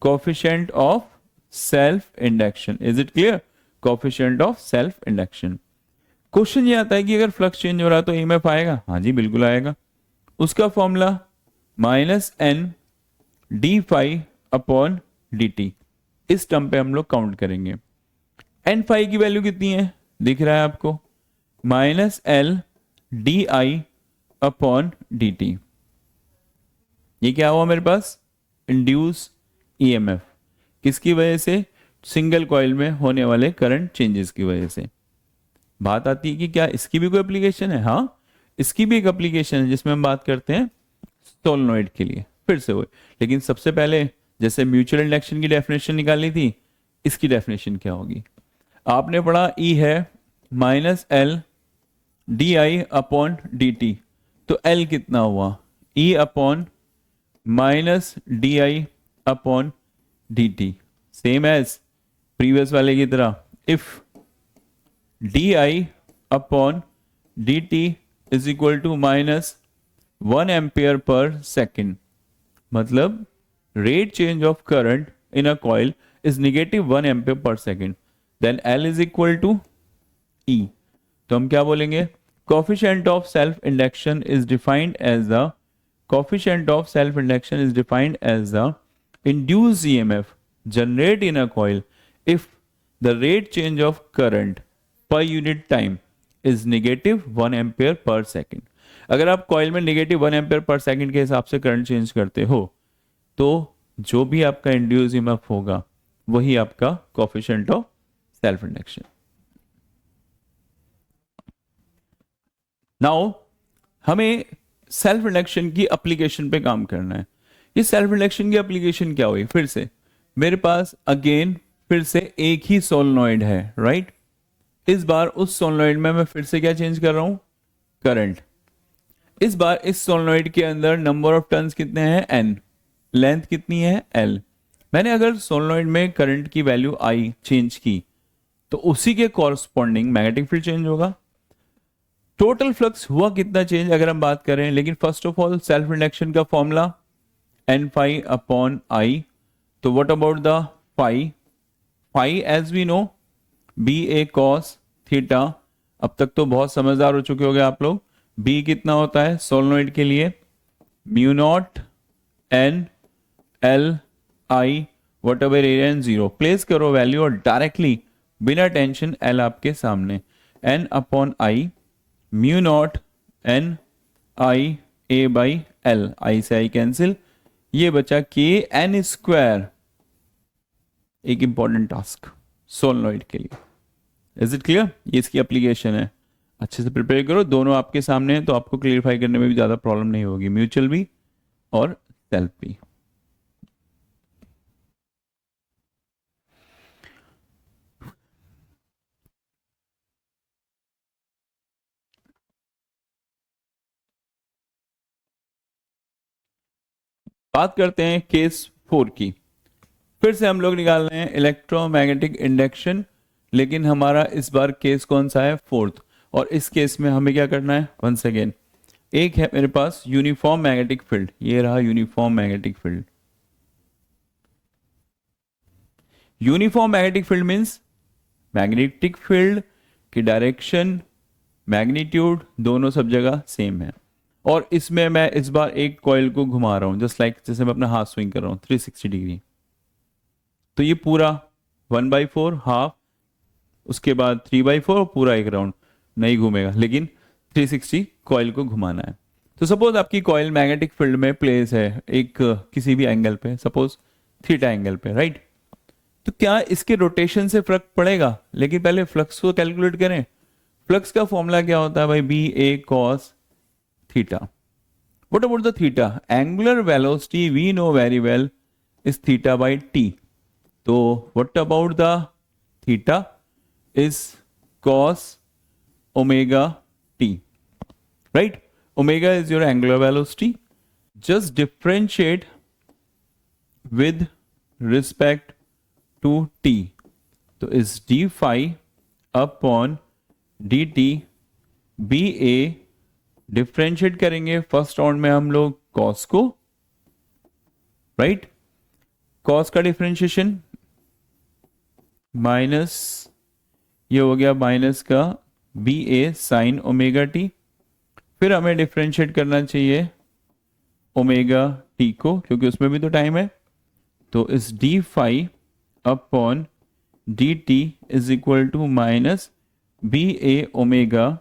coefficient of self induction. Is it clear? Coefficient of self induction. Question ये आता है कि अगर फ्लक्स चेंज हो रहा है तो ईएमएफ आएगा? हाँ जी, बिल्कुल आएगा। उसका formula -N d∅ upon dt। इस टर्म पे हम लोग काउंट करेंगे। N∅ की वैल्यू कितनी है? दिख रहा है आपको, -L di अपॉन dt। ये क्या हुआ मेरे पास? Induce EMF. किसकी वजह से? सिंगल कॉइल में होने वाले करंट चेंजेस की वजह से। बात आती है कि क्या इसकी भी कोई एप्लीकेशन है? हाँ, इसकी भी एक एप्लीकेशन है जिसमें हम बात करते हैं सोलेनोइड के लिए। फिर से वो, लेकिन सबसे पहले जैसे म्यूचुअल इंडक्शन की डेफिनेशन निकालनी थी, इसकी डेफिनेशन क्या होगी? आपने पढ़ा E है -L di अपॉन dt, तो L कितना हुआ? E upon -di upon dt। Same as previous वाले की तरह, if d i upon D T is equal to -1 ampere per second, मतलब rate change of current in a coil is -1 ampere per second, then L is equal to E. तो हम क्या बोलेंगे, coefficient of self induction is defined as the induced EMF generate in a coil if the rate change of current per unit time is -1 ampere per second. अगर आप coil में -1 ampere/second के हिसाब से करंट चेंज करते हो तो जो भी आपका इंड्यूस ईएमएफ होगा वही आपका coefficient of self induction. Now हमें सेल्फ इंडक्शन की एप्लीकेशन पे काम करना है। ये सेल्फ इंडक्शन की एप्लीकेशन क्या हुई, फिर से मेरे पास अगेन फिर से एक ही सोलेनॉइड है, राइट। इस बार उस सोलेनॉइड में मैं फिर से क्या चेंज कर रहा हूं, करंट। इस बार इस सोलेनॉइड के अंदर नंबर ऑफ टर्न्स कितने हैं, n, लेंथ कितनी है, l। मैंने अगर सोलेनॉइड में करंट की वैल्यू i चेंज की तो उसी के कॉरस्पॉन्डिंग मैग्नेटिक फील्ड चेंज होगा। टोटल फ्लक्स हुआ कितना चेंज अगर हम बात करें, लेकिन first of all self induction का formula n phi upon i। तो what about the phi, as we know B A cos theta. अब तक तो बहुत समझदार हो चुके होंगे आप लोग। b कितना होता है सोलेनॉइड के लिए, mu naught n l i whatever area n zero. Place करो वैल्यू और डायरेक्टली बिना टेंशन l आपके सामने, n upon i mu naught n i a by l, i से i कैंसिल, ये बचा k n स्क्वायर। एक important task solenoid के लिए। इज इट क्लियर, ये इसकी एप्लीकेशन है। अच्छे से प्रिपेयर करो, दोनों आपके सामने हैं तो आपको क्लियरिफाई करने में भी ज्यादा प्रॉब्लम नहीं होगी, म्यूचुअल भी और सेल्फ भी। बात करते हैं केस 4 की। फिर से हम लोग निकाल रहे हैं इलेक्ट्रोमैग्नेटिक इंडक्शन, लेकिन हमारा इस बार केस कौन सा है, फोर्थ। और इस केस में हमें क्या करना है, वंस अगेन एक है मेरे पास यूनिफॉर्म मैग्नेटिक फील्ड, ये रहा uniform magnetic field. Uniform magnetic field means magnetic field की डायरेक्शन, मैग्नीट्यूड दोनों सब जगह सेम है। और इसमें मैं इस बार एक कॉइल को घुमा रहा हूं, जस्ट लाइक जैसे मैं अपना हाथ स्विंग कर रहा हूं 360 डिग्री। तो ये पूरा 1/4 हाफ, उसके बाद 3/4 और पूरा एक राउंड नहीं घूमेगा, लेकिन 360 कॉइल को घुमाना है। तो सपोज आपकी कॉइल मैग्नेटिक फील्ड में प्लेस है एक किसी भी एंगल पे, सपोज थीटा एंगल पे, राइट। तो क्या इसके रोटेशन से फर्क पड़ेगा, लेकिन पहले फ्लक्स को कैलकुलेट करें। फ्लक्स का फॉर्मूला क्या होता है भाई, B A cos theta. What about the theta, angular velocity we know very well is theta by T. तो what about the theta is cos omega T, right. Omega is your angular velocity, just differentiate with respect to T. तो is D phi upon D T, B A differentiate करेंगे first round में हम लोग cos को, right. Cos का differentiation minus, ये हो गया माइनस का बी ए साइन ओमेगा टी। फिर हमें डिफ्रेंशिएट करना चाहिए ओमेगा टी को, क्योंकि उसमें भी तो टाइम है। तो इस D phi upon D T is equal to minus B A omega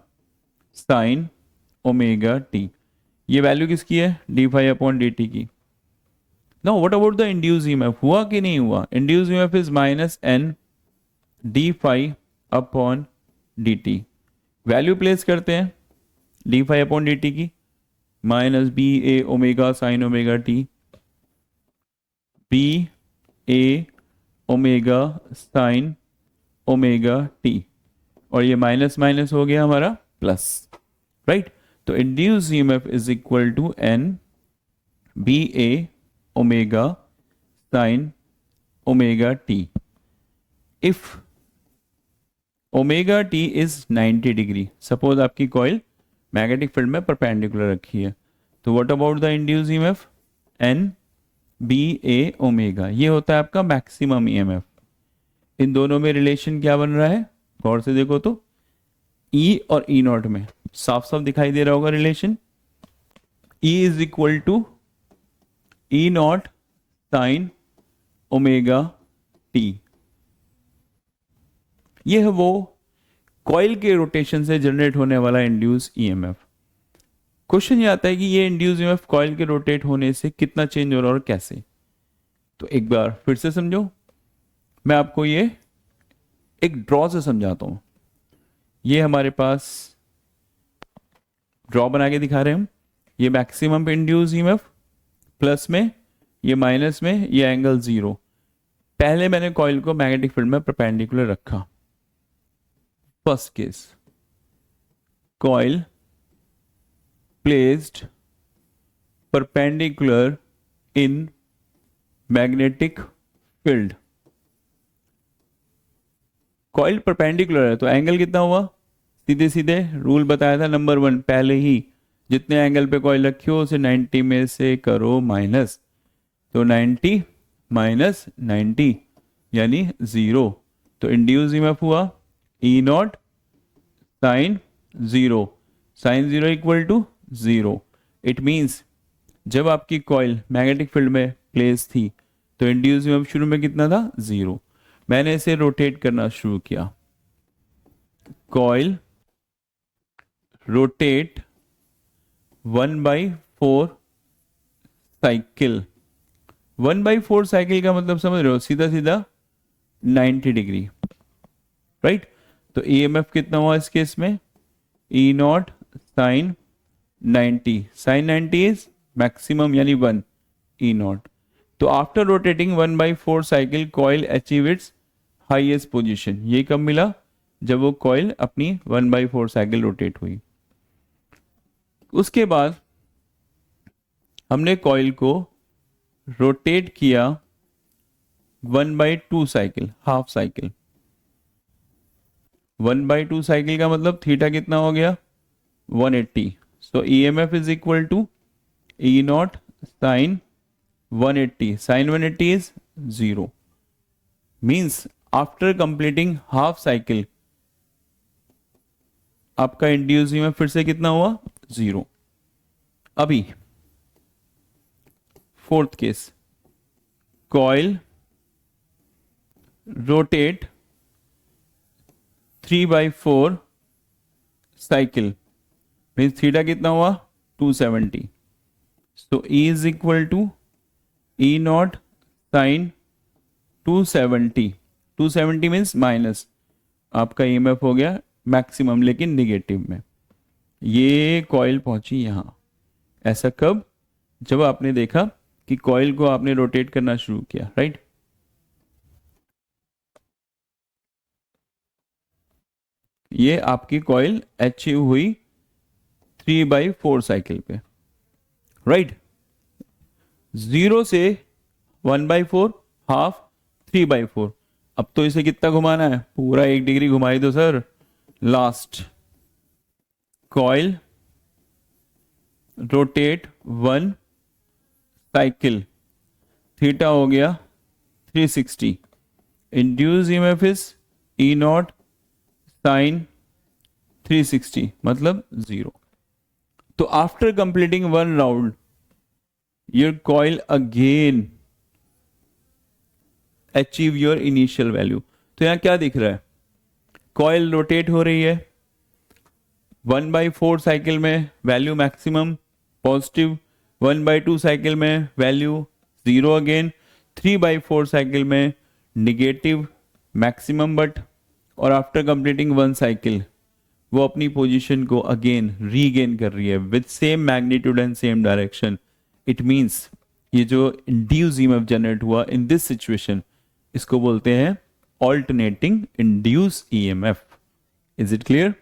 sine omega T. ये वैल्यू किसकी है, D phi upon D T की। Now what about the induce EMF, हुआ कि नहीं हुआ। Induce EMF is minus N D phi upon D T. Value place करते हैं D phi upon D T की, minus B A omega sine omega T, B A omega sine omega t, और ये minus minus हो गया हमारा plus, right. तो induce EMF is equal to N B A omega sine omega t. If omega t is 90 degree, suppose आपकी coil magnetic field में perpendicular रखी है, तो what about the induce EMF? N B A omega, ये होता है आपका maximum EMF. इन दोनों में रिलेशन क्या बन रहा है, गौर से देखो तो E और E नॉट में साफ साफ दिखाई दे रहा होगा relation. E is equal to E naught sine omega T. ये है वो कॉइल के रोटेशन से जनरेट होने वाला इंड्यूस ईएमएफ. क्वेश्चन ये आता है कि ये इंड्यूस ईएमएफ कॉइल के रोटेट होने से कितना चेंज हो रहा है और कैसे. तो एक बार फिर से समझो, मैं आपको ये एक ड्रॉ से समझाता हूं. ये हमारे पास ड्रॉ बना के दिखा रहे हैं हम. ये मैक्सिमम पे इंड्यूस ईएमएफ, प्लस में ये माइनस में ये एंगल 0. पहले मैंने कॉइल को मैग्नेटिक फील्ड में परपेंडिकुलर रखा. First case, coil placed perpendicular in magnetic field. Coil perpendicular है तो एंगल कितना हुआ, सीधे सीधे रूल बताया था नंबर 1 पहले ही, जितने एंगल पे कॉइल रखी हो उसे 90 में से करो माइनस, तो 90 माइनस 90 यानी 0. तो इंड्यूस ईएमएफ हुआ E naught sine 0. Sine 0 equal to 0. It means जब आपकी कॉइल मैग्नेटिक फील्ड में प्लेस थी तो इंड्यूस ईएमएफ शुरू में कितना था, 0. मैंने इसे रोटेट करना शुरू किया. Coil rotate 1/4 cycle. 1/4 साइकिल का मतलब समझ रहे हो, सीधा सीधा 90 डिग्री, राइट. तो ईएमएफ कितना हुआ इस केस में, E naught sine 90. Sine 90 is maximum यानी 1 E नॉट. तो after rotating 1/4 cycle coil achieve its highest position. ये कब मिला, जब वो कॉइल अपनी 1/4 साइकिल रोटेट हुई. उसके बाद हमने कॉइल को रोटेट किया 1/2 साइकिल, हाफ साइकिल. 1/2 साइकिल का मतलब थीटा कितना हो गया, 180. So EMF is equal to E naught sine 180. Sine 180 is 0. Means after completing half cycle आपका इंड्यूस ईएमएफ फिर से कितना हुआ, 0. अभी fourth case, coil rotate 3/4 cycle. Means theta कितना हुआ, 270. So E is equal to E naught sine 270. 270 means minus, आपका EMF हो गया मैक्सिमम लेकिन निगेटिव में. ये कॉइल पहुंची यहां. ऐसा कब, जब आपने देखा कि कॉइल को आपने रोटेट करना शुरू किया, राइट. ये आपकी कॉइल अचीव हुई 3/4 साइकिल पे, राइट. 0 से 1/4, हाफ, 3/4. अब तो इसे कितना घुमाना है, पूरा 1 डिग्री घुमाई दो sir. Last, coil rotate 1 cycle, theta हो गया 360. Induce EMF is E naught sine 360 मतलब 0. तो after completing 1 round your coil again achieve your initial value. तो यहां क्या दिख रहा है, कॉइल रोटेट हो रही है 1/4 साइकिल में वैल्यू मैक्सिमम पॉजिटिव, 1/2 साइकिल में वैल्यू 0 अगेन, 3/4 साइकिल में निगेटिव मैक्सिमम बट, और आफ्टर कंप्लीटिंग 1 साइकिल वो अपनी पोजीशन को अगेन रीगेन कर रही है with same magnitude and same direction. It means ये जो इंड्यूस ईएमएफ जनरेट हुआ इन दिस सिचुएशन, इसको बोलते हैं alternating induce EMF. Is it clear?